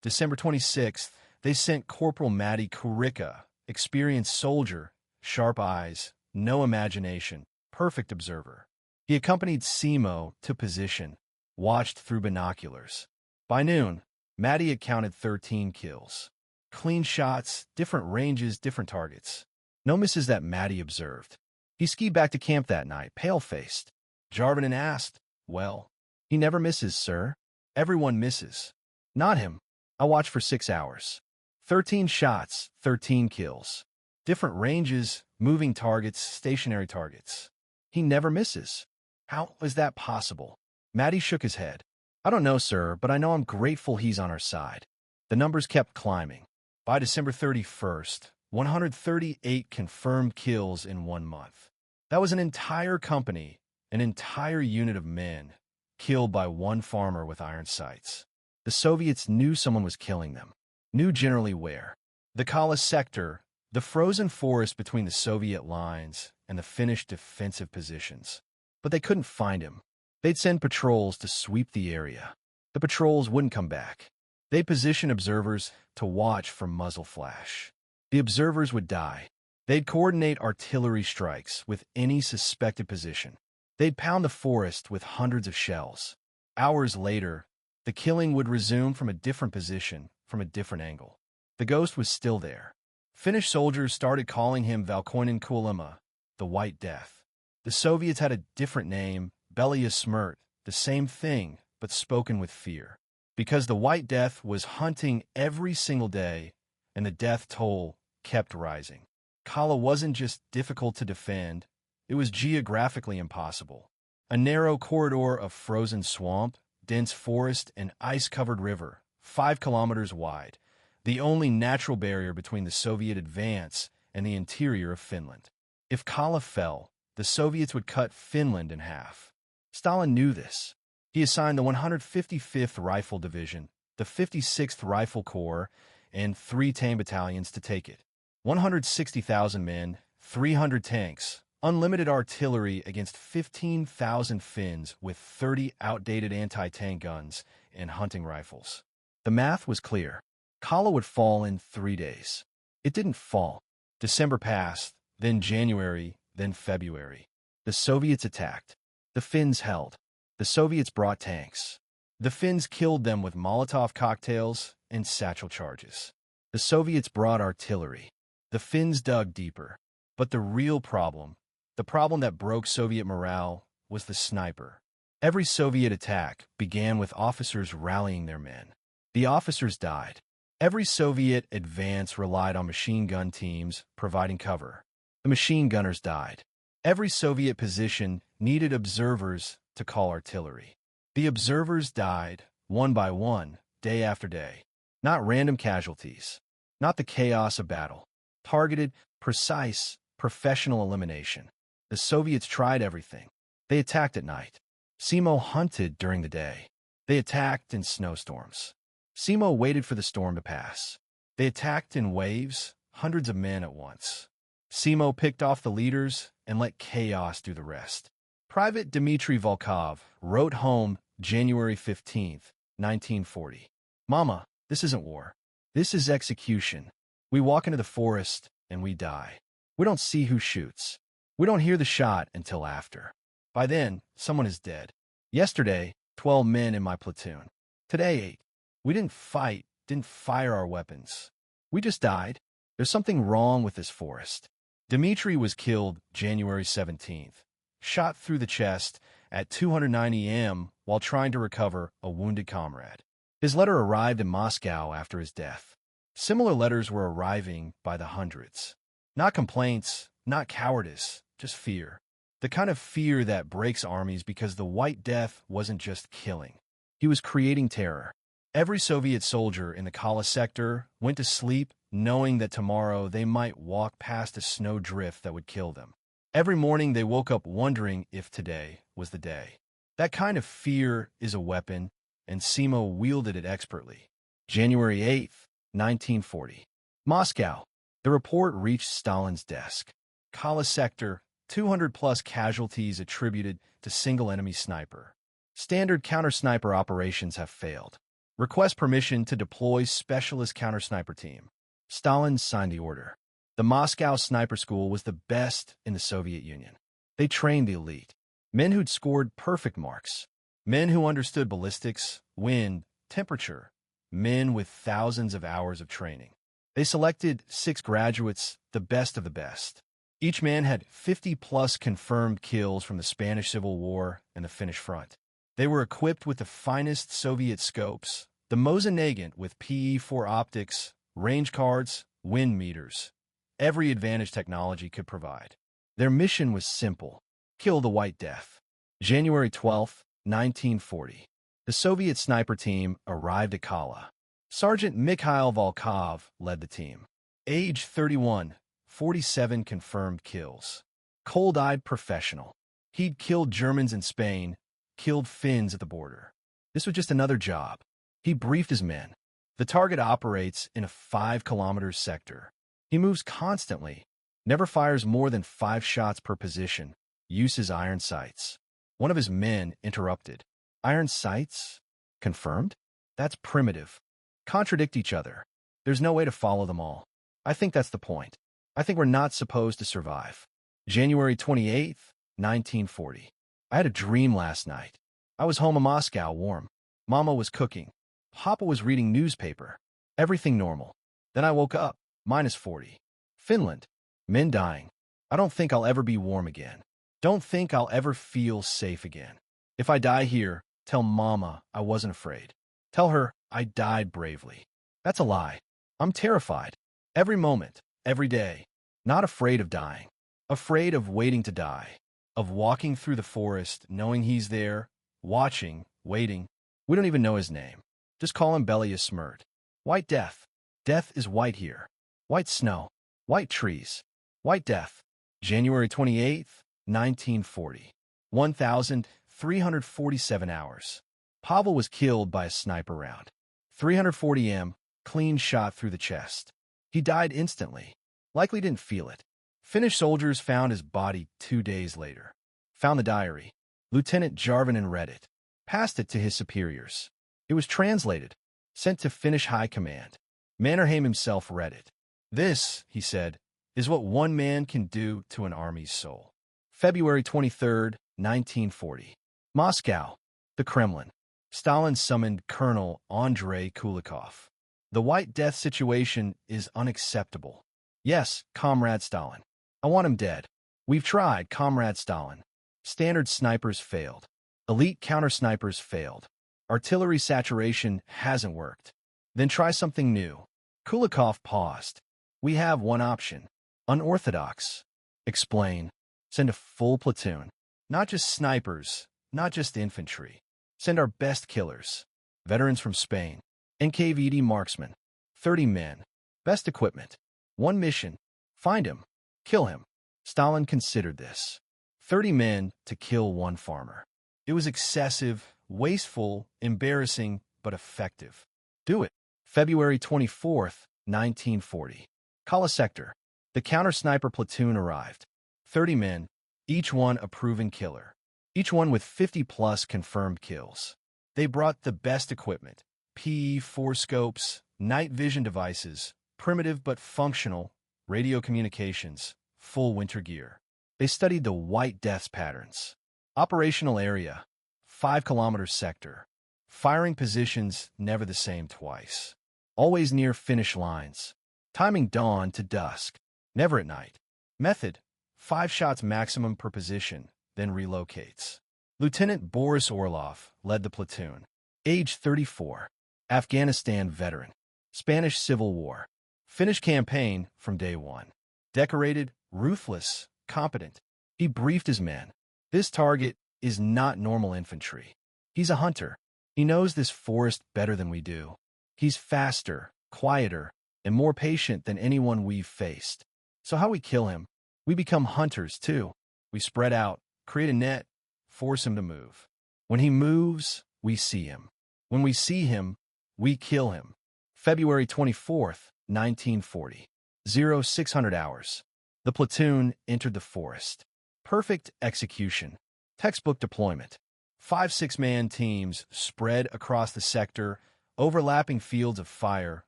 December 26th, they sent Corporal Matty Kurika, experienced soldier, sharp eyes, no imagination, perfect observer. He accompanied Simo to position. watched through binoculars. By noon, Matty had counted 13 kills. Clean shots, different ranges, different targets. No misses that Matty observed. He skied back to camp that night, pale-faced. Jarvin asked, "Well, he never misses, sir." "Everyone misses." "Not him. I watched for 6 hours. 13 shots, 13 kills. Different ranges, moving targets, stationary targets. He never misses." "How is that possible?" Matty shook his head. "I don't know, sir, but I know I'm grateful he's on our side." The numbers kept climbing. By December 31st, 138 confirmed kills in 1 month. That was an entire company, an entire unit of men, killed by one farmer with iron sights. The Soviets knew someone was killing them, knew generally where. The Kala sector, the frozen forest between the Soviet lines and the Finnish defensive positions. But they couldn't find him. They'd send patrols to sweep the area. The patrols wouldn't come back. They'd position observers to watch for muzzle flash. The observers would die. They'd coordinate artillery strikes with any suspected position. They'd pound the forest with hundreds of shells. Hours later, the killing would resume from a different position, from a different angle. The ghost was still there. Finnish soldiers started calling him Valkoinen Kuolema, the White Death. The Soviets had a different name, Belia Smrt, the same thing, but spoken with fear. Because the White Death was hunting every single day, and the death toll kept rising. Kala wasn't just difficult to defend, it was geographically impossible. A narrow corridor of frozen swamp, dense forest, and ice-covered river, 5 kilometers wide, the only natural barrier between the Soviet advance and the interior of Finland. If Kala fell, the Soviets would cut Finland in half. Stalin knew this. He assigned the 155th Rifle Division, the 56th Rifle Corps, and 3 tank battalions to take it. 160,000 men, 300 tanks, unlimited artillery against 15,000 Finns with 30 outdated anti-tank guns and hunting rifles. The math was clear. Kala would fall in 3 days. It didn't fall. December passed, then January, then February. The Soviets attacked. The Finns held. The Soviets brought tanks. The Finns killed them with Molotov cocktails and satchel charges. The Soviets brought artillery. The Finns dug deeper. But the real problem, the problem that broke Soviet morale, was the sniper. Every Soviet attack began with officers rallying their men. The officers died. Every Soviet advance relied on machine gun teams providing cover. The machine gunners died. Every Soviet position needed observers to call artillery. The observers died, one by one, day after day. Not random casualties. Not the chaos of battle. Targeted, precise, professional elimination. The Soviets tried everything. They attacked at night. Simo hunted during the day. They attacked in snowstorms. Simo waited for the storm to pass. They attacked in waves, hundreds of men at once. Simo picked off the leaders and let chaos do the rest. Private Dmitry Volkov wrote home January 15, 1940. "Mama, this isn't war. This is execution. We walk into the forest and we die. We don't see who shoots. We don't hear the shot until after. By then, someone is dead. Yesterday, 12 men in my platoon. Today, 8. We didn't fight, didn't fire our weapons. We just died. There's something wrong with this forest." Dmitry was killed January 17th, shot through the chest at 290 m while trying to recover a wounded comrade. His letter arrived in Moscow after his death. Similar letters were arriving by the hundreds. Not complaints, not cowardice, just fear. The kind of fear that breaks armies because the White Death wasn't just killing. He was creating terror. Every Soviet soldier in the Kala sector went to sleep knowing that tomorrow they might walk past a snow drift that would kill them. Every morning they woke up wondering if today was the day. That kind of fear is a weapon, and Simo wielded it expertly. January 8th, 1940. Moscow. The report reached Stalin's desk. Kala sector, 200-plus casualties attributed to single enemy sniper. Standard counter-sniper operations have failed. Request permission to deploy specialist counter-sniper team. Stalin signed the order. The Moscow Sniper School was the best in the Soviet Union. They trained the elite. Men who'd scored perfect marks. Men who understood ballistics, wind, temperature, men with thousands of hours of training. They selected 6 graduates, the best of the best. Each man had 50-plus confirmed kills from the Spanish Civil War and the Finnish front. They were equipped with the finest Soviet scopes, the Mosin-Nagant with PE-4 optics, range cards, wind meters, every advantage technology could provide. Their mission was simple: kill the White Death. January 12, 1940. The Soviet sniper team arrived at Kala. Sergeant Mikhail Volkov led the team. Age 31, 47 confirmed kills. Cold-eyed professional. He'd killed Germans in Spain, killed Finns at the border. This was just another job. He briefed his men. The target operates in a 5-kilometer sector. He moves constantly, never fires more than 5 shots per position, uses iron sights. One of his men interrupted. Iron sights? Confirmed? That's primitive. Contradict each other. There's no way to follow them all. I think that's the point. I think we're not supposed to survive. January 28, 1940. I had a dream last night. I was home in Moscow, warm. Mama was cooking. Papa was reading newspaper. Everything normal. Then I woke up, -40. Finland. Men dying. I don't think I'll ever be warm again. Don't think I'll ever feel safe again. If I die here, tell Mama I wasn't afraid. Tell her I died bravely. That's a lie. I'm terrified. Every moment, every day. Not afraid of dying. Afraid of waiting to die. Of walking through the forest, knowing he's there, watching, waiting. We don't even know his name. Just call him Belia Smirt. White Death. Death is white here. White snow. White trees. White Death. January 28, 1940. 1,347 hours. Pavel was killed by a sniper round. 340 m, clean shot through the chest. He died instantly. Likely didn't feel it. Finnish soldiers found his body 2 days later. Found the diary. Lieutenant Jarvinen read it. Passed it to his superiors. It was translated. Sent to Finnish High Command. Mannerheim himself read it. This, he said, is what one man can do to an army's soul. February 23, 1940. Moscow. The Kremlin. Stalin summoned Colonel Andrei Kulikov. The White Death situation is unacceptable. Yes, Comrade Stalin. I want him dead. We've tried, Comrade Stalin. Standard snipers failed. Elite counter-snipers failed. Artillery saturation hasn't worked. Then try something new. Kulikov paused. We have one option. Unorthodox. Explain. Send a full platoon. Not just snipers, not just infantry. Send our best killers. Veterans from Spain. NKVD marksmen. 30 men. Best equipment. One mission. Find him. Kill him. Stalin considered this. 30 men to kill one farmer. It was excessive, wasteful, embarrassing, but effective. Do it. February 24, 1940. Kala sector. The counter-sniper platoon arrived. 30 men, each one a proven killer. Each one with 50-plus confirmed kills. They brought the best equipment. PE-4 scopes, night vision devices, primitive but functional, radio communications, full winter gear. They studied the White Death's patterns. Operational area, 5-kilometer sector. Firing positions never the same twice. Always near Finnish lines. Timing dawn to dusk. Never at night. Method, 5 shots maximum per position, then relocates. Lieutenant Boris Orlov led the platoon. Age 34. Afghanistan veteran. Spanish Civil War. Finnish campaign from day one. Decorated, ruthless, competent. He briefed his men. This target is not normal infantry. He's a hunter. He knows this forest better than we do. He's faster, quieter, and more patient than anyone we've faced. So how we kill him? We become hunters, too. We spread out, create a net, force him to move. When he moves, we see him. When we see him, we kill him. February 24, 1940. 0600 hours. The platoon entered the forest. Perfect execution. Textbook deployment. 5 6-man teams spread across the sector, overlapping fields of fire,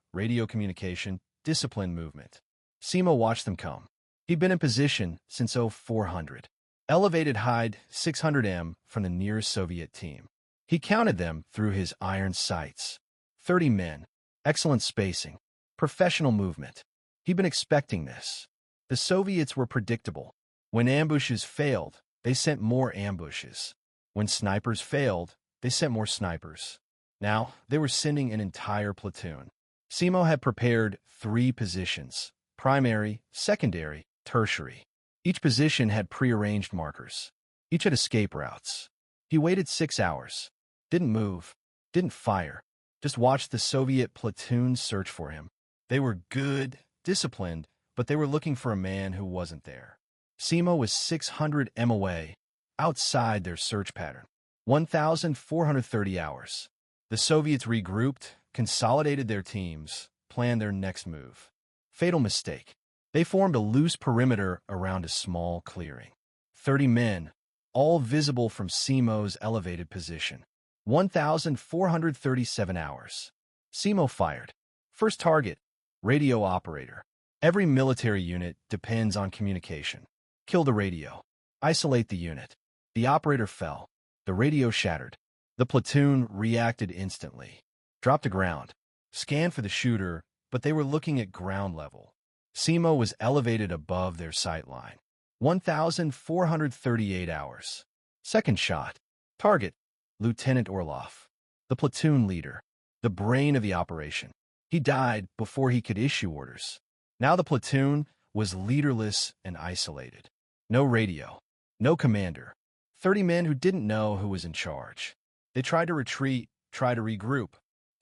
radio communication, disciplined movement. Simo watched them come. He'd been in position since 0400. Elevated height 600 m from the nearest Soviet team. He counted them through his iron sights. 30 men. Excellent spacing. Professional movement. He'd been expecting this. The Soviets were predictable. When ambushes failed, they sent more ambushes. When snipers failed, they sent more snipers. Now, they were sending an entire platoon. Simo had prepared 3 positions: primary, secondary, tertiary. Each position had prearranged markers. Each had escape routes. He waited 6 hours. Didn't move. Didn't fire. Just watched the Soviet platoons search for him. They were good, disciplined, but they were looking for a man who wasn't there. Simo was 600 m away, outside their search pattern. 1,430 hours. The Soviets regrouped, consolidated their teams, planned their next move. Fatal mistake. They formed a loose perimeter around a small clearing. 30 men, all visible from Simo's elevated position. 1,437 hours. Simo fired. First target, radio operator. Every military unit depends on communication. Kill the radio. Isolate the unit. The operator fell. The radio shattered. The platoon reacted instantly. Dropped to ground. Scanned for the shooter, but they were looking at ground level. Simo was elevated above their sight line. 1,438 hours. Second shot. Target, Lieutenant Orlov. The platoon leader. The brain of the operation. He died before he could issue orders. Now the platoon was leaderless and isolated. No radio. No commander. 30 men who didn't know who was in charge. They tried to retreat, tried to regroup.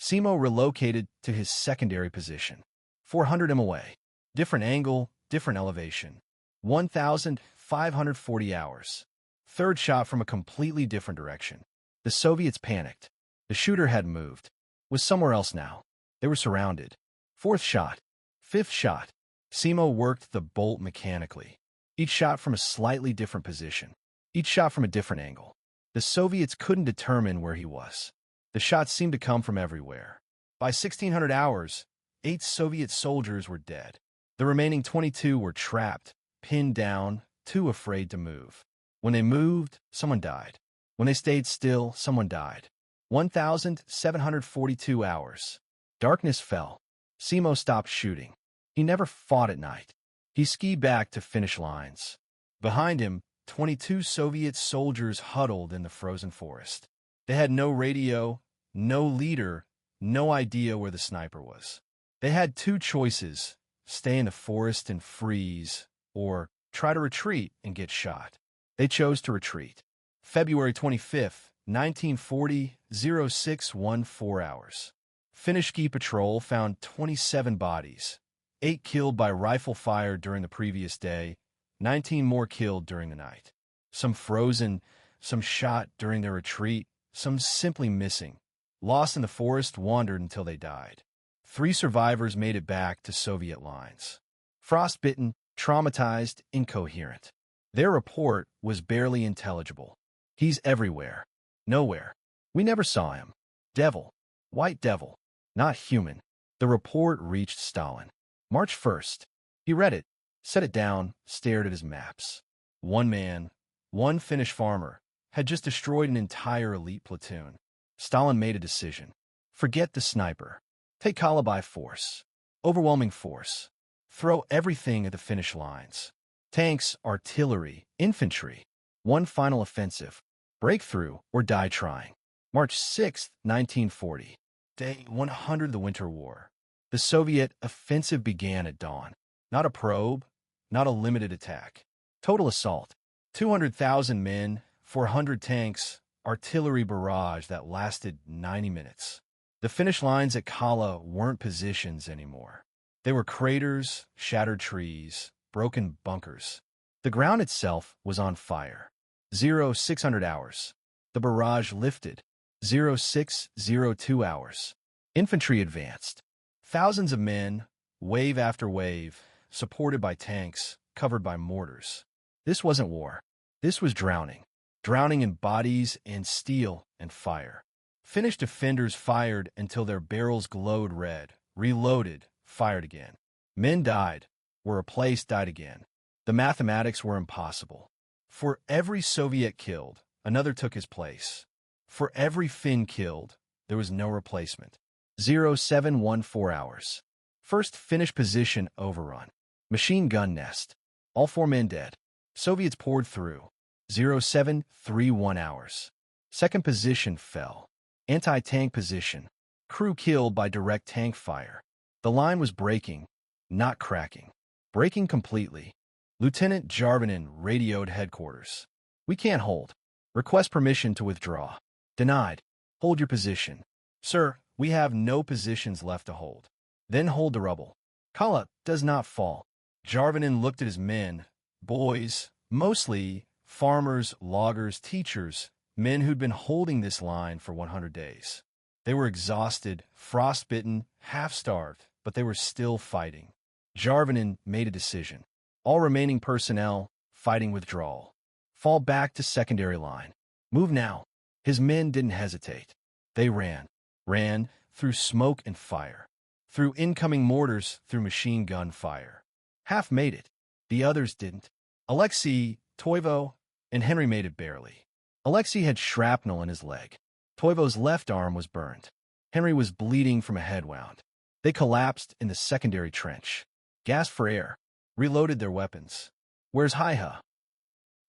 Simo relocated to his secondary position. 400 m away. Different angle, different elevation. 1,540 hours. Third shot from a completely different direction. The Soviets panicked. The shooter had moved. Was somewhere else now. They were surrounded. Fourth shot. Fifth shot. Simo worked the bolt mechanically. Each shot from a slightly different position. Each shot from a different angle. The Soviets couldn't determine where he was. The shots seemed to come from everywhere. By 1,600 hours, 8 Soviet soldiers were dead. The remaining 22 were trapped, pinned down, too afraid to move. When they moved, someone died. When they stayed still, someone died. 1,742 hours. Darkness fell. Simo stopped shooting. He never fought at night. He skied back to Finnish lines. Behind him, 22 Soviet soldiers huddled in the frozen forest. They had no radio, no leader, no idea where the sniper was. They had 2 choices: stay in the forest and freeze, or try to retreat and get shot. They chose to retreat. February 25th, 1940, 0614 hours. Finnish ski patrol found 27 bodies, 8 killed by rifle fire during the previous day, 19 more killed during the night. Some frozen, some shot during their retreat, some simply missing. Lost in the forest, wandered until they died. 3 survivors made it back to Soviet lines. Frostbitten, traumatized, incoherent. Their report was barely intelligible. He's everywhere. Nowhere. We never saw him. Devil. White devil. Not human. The report reached Stalin. March 1st. He read it, set it down, stared at his maps. One man, one Finnish farmer, had just destroyed an entire elite platoon. Stalin made a decision. Forget the sniper. Take Kala by force. Overwhelming force. Throw everything at the Finnish lines. Tanks, artillery, infantry. One final offensive. Break through or die trying. March 6, 1940. Day 100 of the Winter War. The Soviet offensive began at dawn. Not a probe, not a limited attack. Total assault. 200,000 men, 400 tanks, artillery barrage that lasted 90 minutes. The Finnish lines at Kala weren't positions anymore. They were craters, shattered trees, broken bunkers. The ground itself was on fire. 0600 hours. The barrage lifted. 0602 hours. Infantry advanced. Thousands of men, wave after wave, supported by tanks, covered by mortars. This wasn't war. This was drowning. Drowning in bodies and steel and fire. Finnish defenders fired until their barrels glowed red, reloaded, fired again. Men died, were replaced, died again. The mathematics were impossible. For every Soviet killed, another took his place. For every Finn killed, there was no replacement. 0714 hours. First Finnish position overrun. Machine gun nest. All 4 men dead. Soviets poured through. 0731 hours. Second position fell. Anti-tank position. Crew killed by direct tank fire. The line was breaking, not cracking. Breaking completely. Lieutenant Jarvinen radioed headquarters. We can't hold. Request permission to withdraw. Denied. Hold your position. Sir, we have no positions left to hold. Then hold the rubble. Kala does not fall. Jarvinen looked at his men, boys, mostly farmers, loggers, teachers, men who'd been holding this line for 100 days. They were exhausted, frostbitten, half-starved, but they were still fighting. Jarvinen made a decision. All remaining personnel, fighting withdrawal. Fall back to secondary line. Move now. His men didn't hesitate. They ran through smoke and fire, through incoming mortars, through machine gun fire. Half made it. The others didn't. Alexei, Toivo, and Henry made it barely. Alexei had shrapnel in his leg. Toivo's left arm was burned. Henry was bleeding from a head wound. They collapsed in the secondary trench. Gasped for air. Reloaded their weapons. Where's Haiha?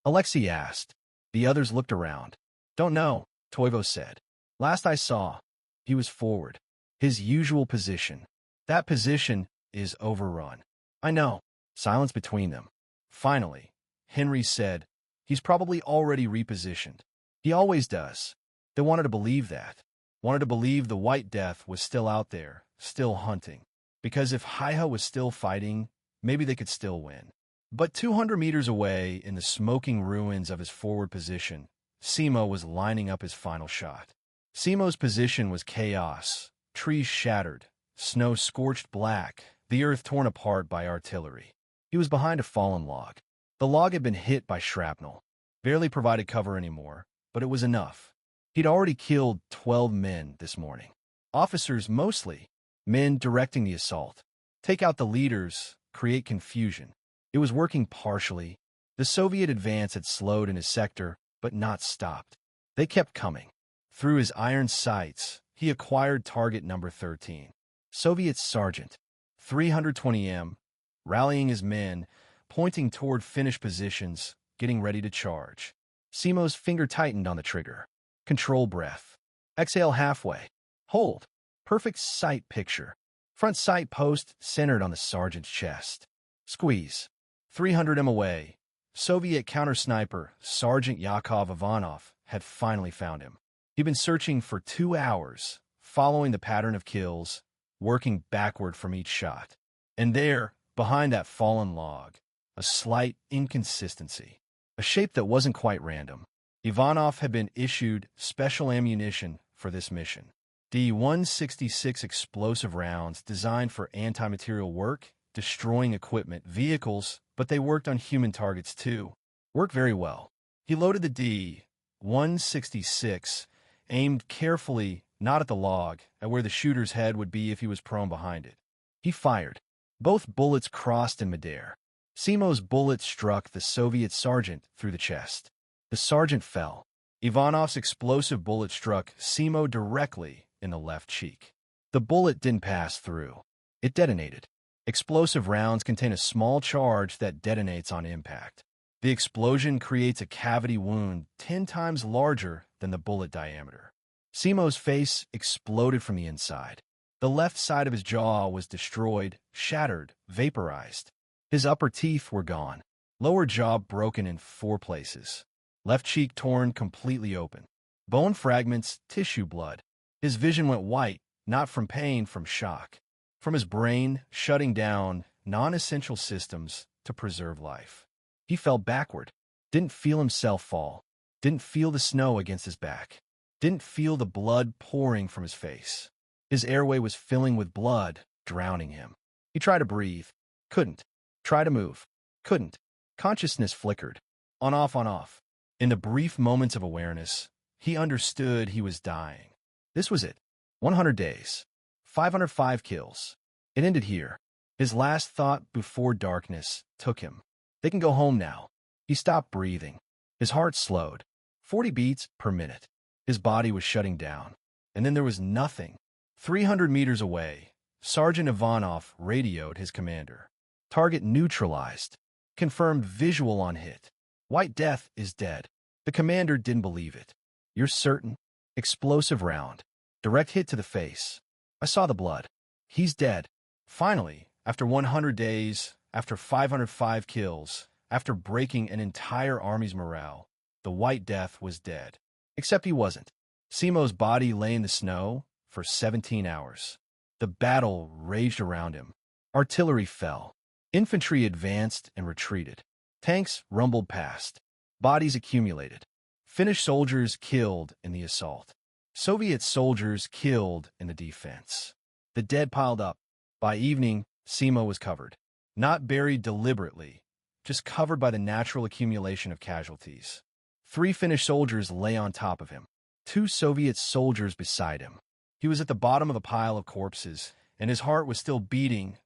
Alexei asked. The others looked around. Don't know, Toivo said. Last I saw, he was forward. His usual position. That position is overrun. I know. Silence between them. Finally, Henry said, he's probably already repositioned. He always does. They wanted to believe that. Wanted to believe the White Death was still out there, still hunting. Because if Haiha was still fighting, maybe they could still win. But 200 meters away, in the smoking ruins of his forward position, Simo was lining up his final shot. Simo's position was chaos. Trees shattered, snow scorched black, the earth torn apart by artillery. He was behind a fallen log. The log had been hit by shrapnel. Barely provided cover anymore, but it was enough. He'd already killed 12 men this morning. Officers mostly, men directing the assault. Take out the leaders, create confusion. It was working partially. The Soviet advance had slowed in his sector, but not stopped. They kept coming. Through his iron sights, he acquired target number 13. Soviet sergeant, 320 m, rallying his men, pointing toward Finnish positions, getting ready to charge. Simo's finger tightened on the trigger. Control breath. Exhale halfway. Hold. Perfect sight picture. Front sight post centered on the sergeant's chest. Squeeze. 300 m away. Soviet counter-sniper Sergeant Yakov Ivanov had finally found him. He'd been searching for 2 hours, following the pattern of kills, working backward from each shot. And there, behind that fallen log, a slight inconsistency, a shape that wasn't quite random. Ivanov had been issued special ammunition for this mission. D-166 explosive rounds designed for anti-material work, destroying equipment, vehicles, but they worked on human targets too. Worked very well. He loaded the D-166, aimed carefully, not at the log, at where the shooter's head would be if he was prone behind it. He fired. Both bullets crossed in midair. Simo's bullet struck the Soviet sergeant through the chest. The sergeant fell. Ivanov's explosive bullet struck Simo directly in the left cheek. The bullet didn't pass through. It detonated. Explosive rounds contain a small charge that detonates on impact. The explosion creates a cavity wound 10 times larger than the bullet diameter. Simo's face exploded from the inside. The left side of his jaw was destroyed, shattered, vaporized. His upper teeth were gone. Lower jaw broken in 4 places. Left cheek torn completely open. Bone fragments, tissue blood. His vision went white, not from pain, from shock. From his brain shutting down non-essential systems to preserve life. He fell backward. Didn't feel himself fall. Didn't feel the snow against his back. Didn't feel the blood pouring from his face. His airway was filling with blood, drowning him. He tried to breathe. Couldn't. Tried to move. Couldn't. Consciousness flickered. On off. In the brief moments of awareness, he understood he was dying. This was it. 100 days. 505 kills. It ended here. His last thought before darkness took him. They can go home now. He stopped breathing. His heart slowed. 40 beats per minute. His body was shutting down. And then there was nothing. 300 meters away, Sergeant Ivanov radioed his commander. Target neutralized. Confirmed visual on hit. White Death is dead. The commander didn't believe it. You're certain? Explosive round. Direct hit to the face. I saw the blood. He's dead. Finally, after 100 days, after 505 kills, after breaking an entire army's morale, the White Death was dead. Except he wasn't. Simo's body lay in the snow for 17 hours. The battle raged around him. Artillery fell. Infantry advanced and retreated. Tanks rumbled past. Bodies accumulated. Finnish soldiers killed in the assault. Soviet soldiers killed in the defense. The dead piled up. By evening, Simo was covered. Not buried deliberately, just covered by the natural accumulation of casualties. 3 Finnish soldiers lay on top of him. 2 Soviet soldiers beside him. He was at the bottom of a pile of corpses, and his heart was still beating,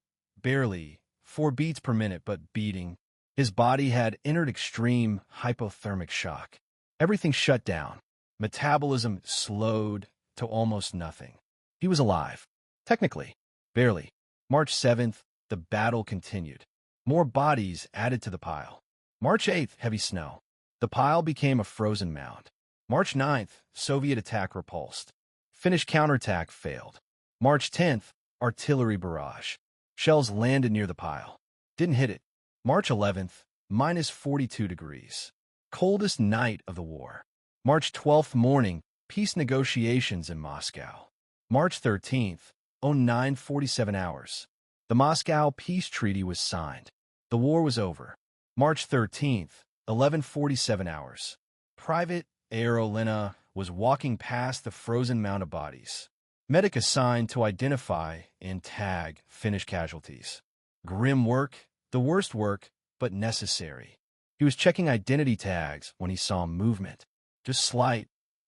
barely, 4 beats per minute, but beating. His body had entered extreme hypothermic shock. Everything shut down. Metabolism slowed to almost nothing. He was alive. Technically. Barely. March 7th, the battle continued. More bodies added to the pile. March 8th, heavy snow. The pile became a frozen mound. March 9th, Soviet attack repulsed. Finnish counterattack failed. March 10th, artillery barrage. Shells landed near the pile. Didn't hit it. March 11th, minus 42 degrees. Coldest night of the war. March 12th morning, peace negotiations in Moscow. March 13th, 09:47 hours. The Moscow Peace Treaty was signed. The war was over. March 13th, 11:47 hours. Private Aerolina was walking past the frozen mound of bodies. Medic assigned to identify and tag Finnish casualties. Grim work, the worst work, but necessary. He was checking identity tags when he saw movement. Just slight,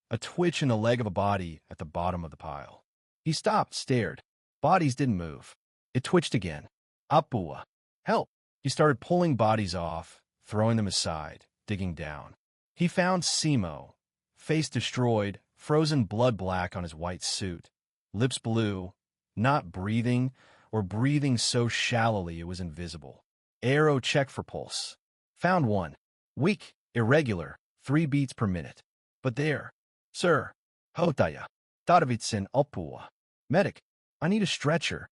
a twitch in the leg of a body at the bottom of the pile. He stopped, stared. Bodies didn't move. It twitched again. Apua. Help. He started pulling bodies off, throwing them aside, digging down. He found Simo, face destroyed, frozen blood black on his white suit, lips blue, not breathing, or breathing so shallowly it was invisible. Aero check for pulse. Found one. Weak, irregular, 3 beats per minute. But there. Sir. Hotaya. Tadavitsin Apua. Medic. I need a stretcher.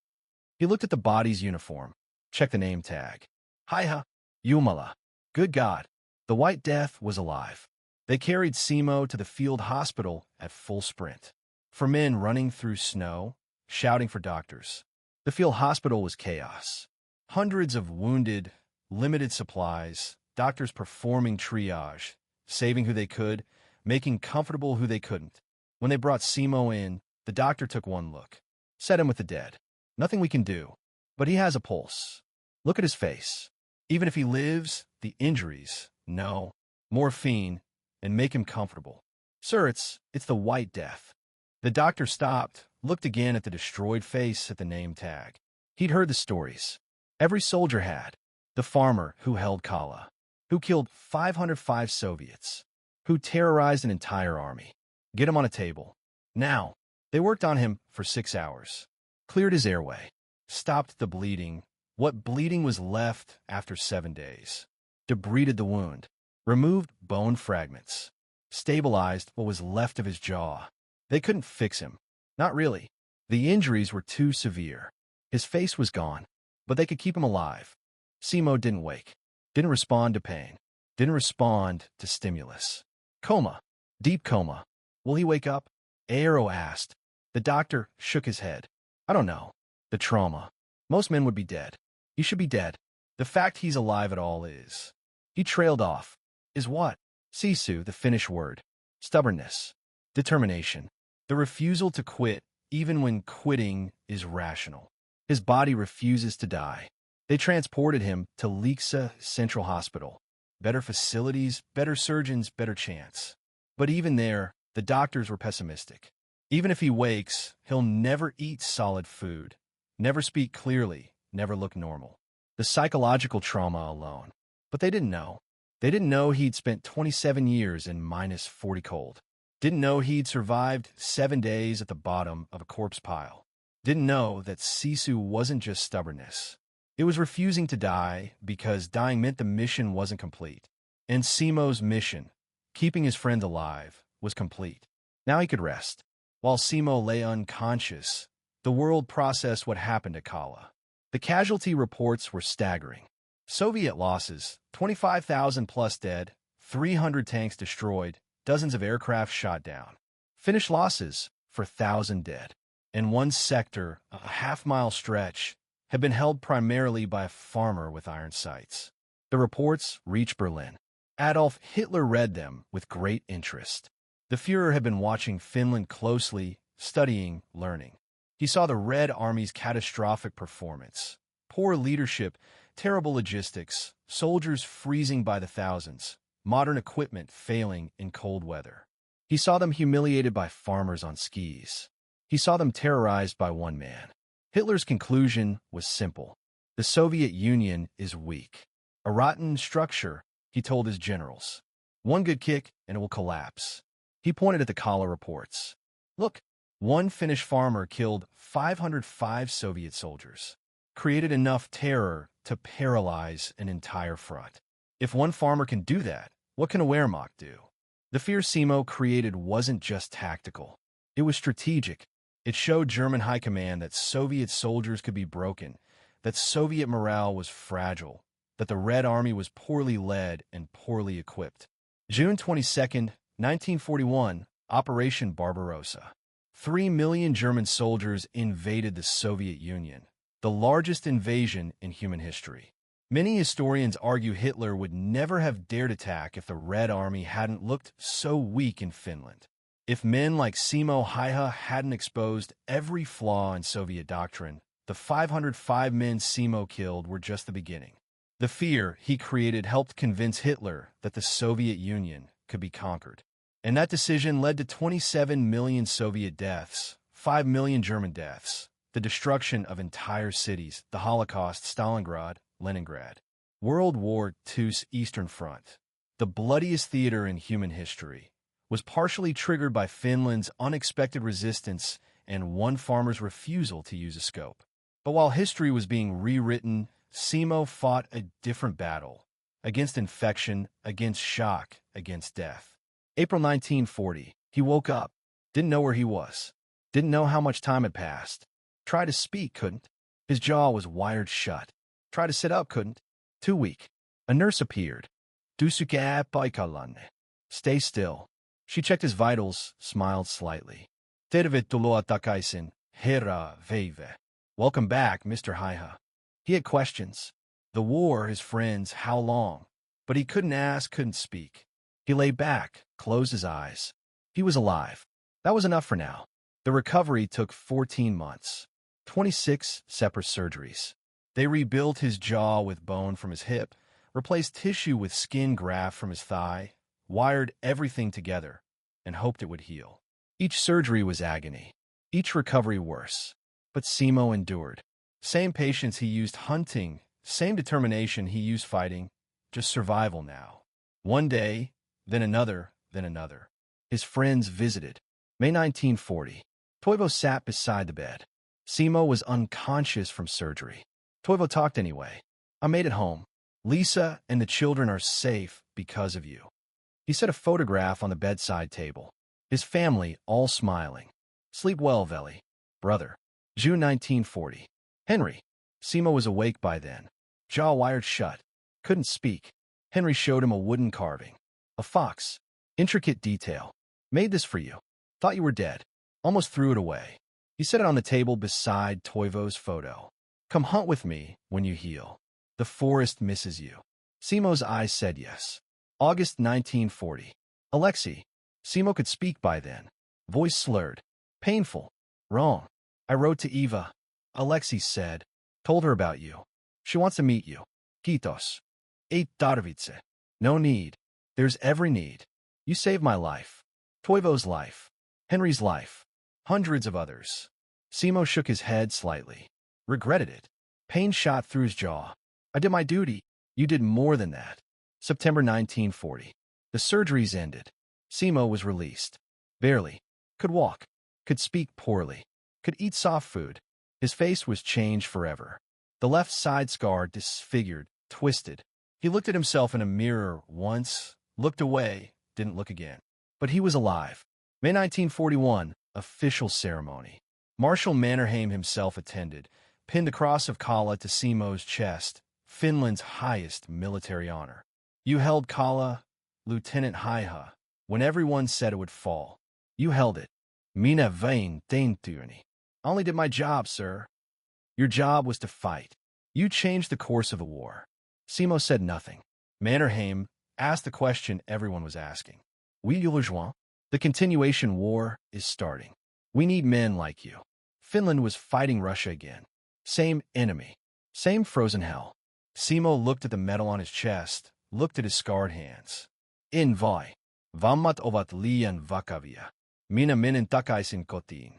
He looked at the body's uniform. Checked the name tag. Hiha. Jumala. Good God. The White Death was alive. They carried Simo to the field hospital at full sprint. For men running through snow, shouting for doctors. The field hospital was chaos. Hundreds of wounded, limited supplies, doctors performing triage, saving who they could, making comfortable who they couldn't. When they brought Simo in, the doctor took one look. Set him with the dead. Nothing we can do. But he has a pulse. Look at his face. Even if he lives, the injuries, no. Morphine, and make him comfortable. Sir, it's the White Death. The doctor stopped, looked again at the destroyed face at the name tag. He'd heard the stories. Every soldier had. The farmer who held Kala, who killed 505 Soviets, who terrorized an entire army. Get him on a table. Now. They worked on him for 6 hours. Cleared his airway. Stopped the bleeding. What bleeding was left after 7 days. Debrided the wound. Removed bone fragments. Stabilized what was left of his jaw. They couldn't fix him. Not really. The injuries were too severe. His face was gone. But they could keep him alive. Simo didn't wake. Didn't respond to pain. Didn't respond to stimulus. Coma. Deep coma. Will he wake up? Aero asked. The doctor shook his head. I don't know. The trauma. Most men would be dead. He should be dead. The fact he's alive at all is. He trailed off. Is what? Sisu, the Finnish word. Stubbornness. Determination. The refusal to quit, even when quitting is rational. His body refuses to die. They transported him to Lieksa Central Hospital. Better facilities, better surgeons, better chance. But even there, the doctors were pessimistic. Even if he wakes, he'll never eat solid food, never speak clearly, never look normal. The psychological trauma alone. But they didn't know. They didn't know he'd spent 27 years in minus 40 cold. Didn't know he'd survived 7 days at the bottom of a corpse pile. Didn't know that Sisu wasn't just stubbornness. It was refusing to die because dying meant the mission wasn't complete. And Simo's mission, keeping his friend alive, was complete. Now he could rest. While Simo lay unconscious, the world processed what happened at Kala. The casualty reports were staggering. Soviet losses, 25,000 plus dead, 300 tanks destroyed, dozens of aircraft shot down. Finnish losses, 4,000 dead. And one sector, a half-mile stretch, had been held primarily by a farmer with iron sights. The reports reached Berlin. Adolf Hitler read them with great interest. The Führer had been watching Finland closely, studying, learning. He saw the Red Army's catastrophic performance, poor leadership, terrible logistics, soldiers freezing by the thousands, modern equipment failing in cold weather. He saw them humiliated by farmers on skis. He saw them terrorized by one man. Hitler's conclusion was simple. The Soviet Union is weak. A rotten structure, he told his generals. One good kick and it will collapse. He pointed at the Kala reports. Look, one Finnish farmer killed 505 Soviet soldiers, created enough terror to paralyze an entire front. If one farmer can do that, what can a Wehrmacht do? The fear Simo created wasn't just tactical. It was strategic. It showed German high command that Soviet soldiers could be broken, that Soviet morale was fragile, that the Red Army was poorly led and poorly equipped. June 22, 1941, Operation Barbarossa. 3 million German soldiers invaded the Soviet Union, the largest invasion in human history. Many historians argue Hitler would never have dared attack if the Red Army hadn't looked so weak in Finland. If men like Simo Häyhä hadn't exposed every flaw in Soviet doctrine, the 505 men Simo killed were just the beginning. The fear he created helped convince Hitler that the Soviet Union could be conquered. And that decision led to 27 million Soviet deaths, 5 million German deaths, the destruction of entire cities, the Holocaust, Stalingrad, Leningrad. World War II's Eastern Front, the bloodiest theater in human history, was partially triggered by Finland's unexpected resistance and one farmer's refusal to use a scope. But while history was being rewritten, Simo fought a different battle, against infection, against shock, against death. April 1940, he woke up, didn't know where he was, didn't know how much time had passed. Tried to speak, couldn't. His jaw was wired shut. Tried to sit up, couldn't. Too weak. A nurse appeared. Dusuke paikalanne. Stay still. She checked his vitals, smiled slightly. Tervetuloa takaisin, herra Veive. Welcome back, Mr. Häyhä. He had questions. The war, his friends, how long? But he couldn't ask, couldn't speak. He lay back, closed his eyes. He was alive. That was enough for now. The recovery took 14 months. 26 separate surgeries. They rebuilt his jaw with bone from his hip, replaced tissue with skin graft from his thigh, wired everything together, and hoped it would heal. Each surgery was agony, each recovery worse. But Simo endured. Same patience he used hunting, same determination he used fighting, just survival now. One day, then another, then another. His friends visited. May 1940. Toivo sat beside the bed. Simo was unconscious from surgery. Toivo talked anyway. I made it home. Lisa and the children are safe because of you. He set a photograph on the bedside table. His family all smiling. Sleep well, Veli. Brother. June 1940. Henry. Simo was awake by then. Jaw wired shut. Couldn't speak. Henry showed him a wooden carving. A fox. Intricate detail. Made this for you. Thought you were dead. Almost threw it away. He set it on the table beside Toivo's photo. Come hunt with me when you heal. The forest misses you. Simo's eyes said yes. August 1940. Alexei. Simo could speak by then. Voice slurred. Painful. Wrong. I wrote to Eva. Alexei said. Told her about you. She wants to meet you. Kitos. Eight Darovice. No need. There's every need. You saved my life. Toivo's life. Henry's life. Hundreds of others. Simo shook his head slightly. Regretted it. Pain shot through his jaw. I did my duty. You did more than that. September 1940. The surgeries ended. Simo was released. Barely. Could walk. Could speak poorly. Could eat soft food. His face was changed forever. The left side scar disfigured, twisted. He looked at himself in a mirror once, looked away, didn't look again. But he was alive. May 1941, official ceremony. Marshal Mannerheim himself attended, pinned the Cross of Kala to Simo's chest, Finland's highest military honor. You held Kala, Lieutenant Haiha, when everyone said it would fall. You held it. Minä vain tein työni. I only did my job, sir. Your job was to fight. You changed the course of the war. Simo said nothing. Mannerheim asked the question everyone was asking. Oui, you rejoins? The continuation war is starting. We need men like you. Finland was fighting Russia again. Same enemy. Same frozen hell. Simo looked at the medal on his chest, looked at his scarred hands. In vai. Vammat ovat liian vakavia. Minä menen takaisin kotiin.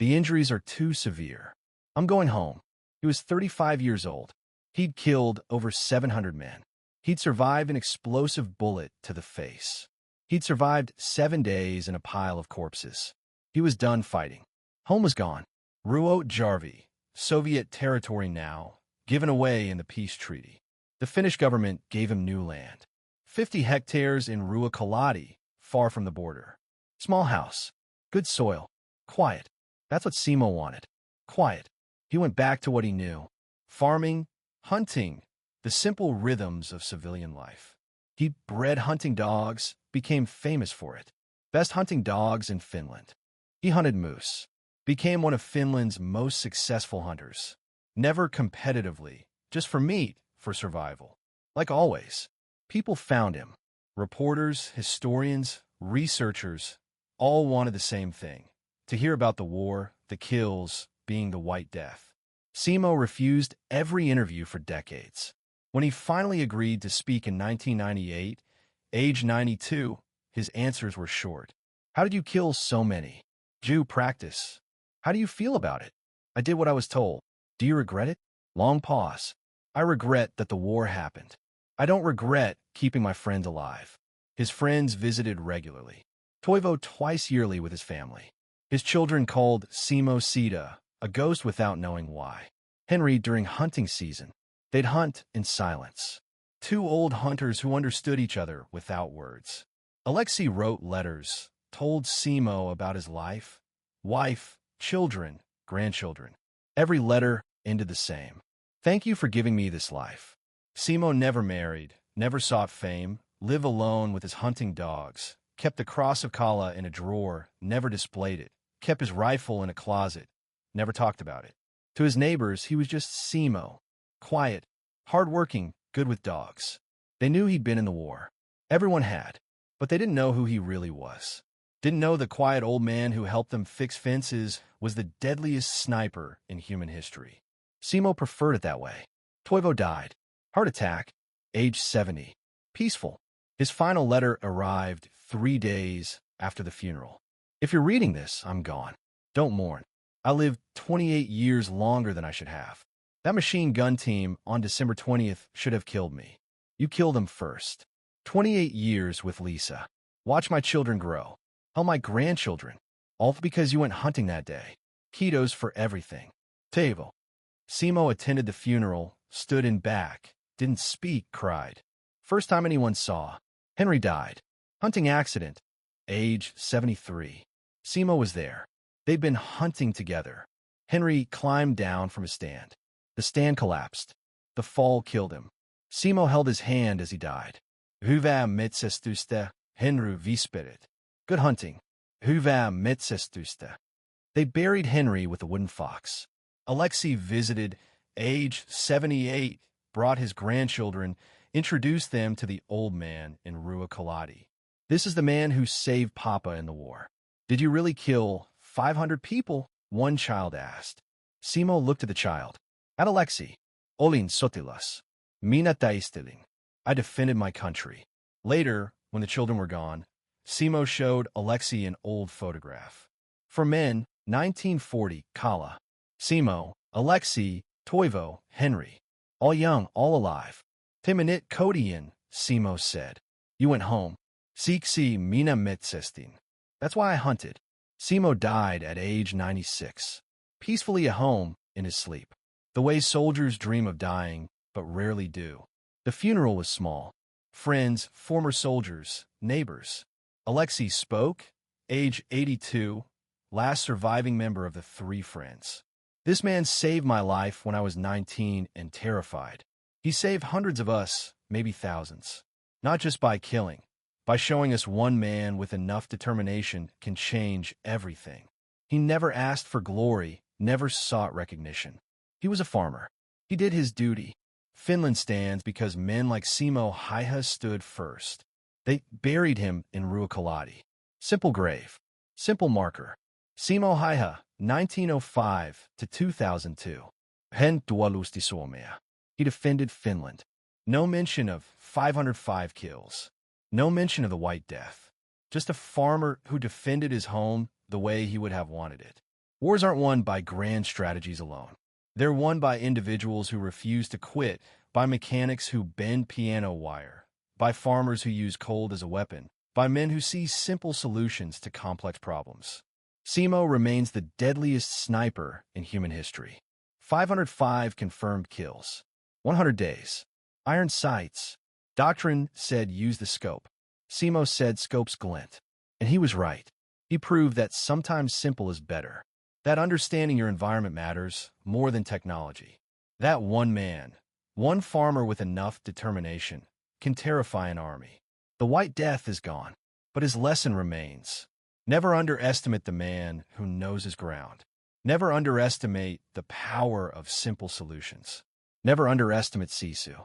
The injuries are too severe. I'm going home. He was 35 years old. He'd killed over 700 men. He'd survived an explosive bullet to the face. He'd survived 7 days in a pile of corpses. He was done fighting. Home was gone. WWII, Soviet territory now, given away in the peace treaty. The Finnish government gave him new land. 50 hectares in Ruokolahti, far from the border. Small house. Good soil. Quiet. That's what Simo wanted. Quiet. He went back to what he knew. Farming, hunting, the simple rhythms of civilian life. He bred hunting dogs, became famous for it. Best hunting dogs in Finland. He hunted moose. Became one of Finland's most successful hunters. Never competitively, just for meat, for survival. Like always, people found him. Reporters, historians, researchers, all wanted the same thing. To hear about the war, the kills, being the White Death. Simo refused every interview for decades. When he finally agreed to speak in 1998, age 92, his answers were short. How did you kill so many? Jew practice. How do you feel about it? I did what I was told. Do you regret it? Long pause. I regret that the war happened. I don't regret keeping my friends alive. His friends visited regularly. Toivo twice yearly with his family. His children called Simo Sita, a ghost without knowing why. Henry during hunting season. They'd hunt in silence. Two old hunters who understood each other without words. Alexei wrote letters, told Simo about his life, wife, children, grandchildren. Every letter ended the same. Thank you for giving me this life. Simo never married, never sought fame, lived alone with his hunting dogs, kept the Cross of Kala in a drawer, never displayed it, kept his rifle in a closet, never talked about it. To his neighbors, he was just Simo. Quiet, hard-working, good with dogs. They knew he'd been in the war. Everyone had. But they didn't know who he really was. Didn't know the quiet old man who helped them fix fences was the deadliest sniper in human history. Simo preferred it that way. Toivo died. Heart attack. Age 70. Peaceful. His final letter arrived 3 days after the funeral. If you're reading this, I'm gone. Don't mourn. I lived 28 years longer than I should have. That machine gun team on December 20th should have killed me. You killed them first. 28 years with Lisa. Watch my children grow. How my grandchildren. All because you went hunting that day. Ketos for everything. Tavo. Simo attended the funeral, stood in back, didn't speak, cried. First time anyone saw. Henry died. Hunting accident. Age 73. Simo was there. They'd been hunting together. Henry climbed down from a stand. The stand collapsed. The fall killed him. Simo held his hand as he died. Hyvää metsästystä, Henry vispirit. Good hunting. Hyvää metsästystä. They buried Henry with a wooden fox. Alexei visited, age 78, brought his grandchildren, introduced them to the old man in Ruokolahti. This is the man who saved Papa in the war. Did you really kill 500 people? One child asked. Simo looked at the child. At Alexei. Olin sotilas. Minä taistelin. I defended my country. Later, when the children were gone, Simo showed Alexei an old photograph. For men, 1940, Kala. Simo, Alexei, Toivo, Henry. All young, all alive. Timinit Kodian, Simo said. You went home. Siksi minä metsästin. That's why I hunted. Simo died at age 96, peacefully at home in his sleep. The way soldiers dream of dying, but rarely do. The funeral was small. Friends, former soldiers, neighbors. Alexei spoke, age 82, last surviving member of the three friends. This man saved my life when I was 19 and terrified. He saved hundreds of us, maybe thousands. Not just by killing, by showing us one man with enough determination can change everything. He never asked for glory, never sought recognition. He was a farmer. He did his duty. Finland stands because men like Simo Haiha stood first. They buried him in Ruokolahti. Simple grave. Simple marker. Simo Haiha, 1905 to 2002. Hän puolusti Suomea. He defended Finland. No mention of 505 kills. No mention of the White Death. Just a farmer who defended his home the way he would have wanted it. Wars aren't won by grand strategies alone. They're won by individuals who refuse to quit, by mechanics who bend piano wire, by farmers who use cold as a weapon, by men who see simple solutions to complex problems. Simo remains the deadliest sniper in human history. 505 confirmed kills. 100 days. Iron sights. Doctrine said use the scope. Simo said scopes glint. And he was right. He proved that sometimes simple is better. That understanding your environment matters more than technology. That one man, one farmer with enough determination, can terrify an army. The White Death is gone, but his lesson remains. Never underestimate the man who knows his ground. Never underestimate the power of simple solutions. Never underestimate Sisu.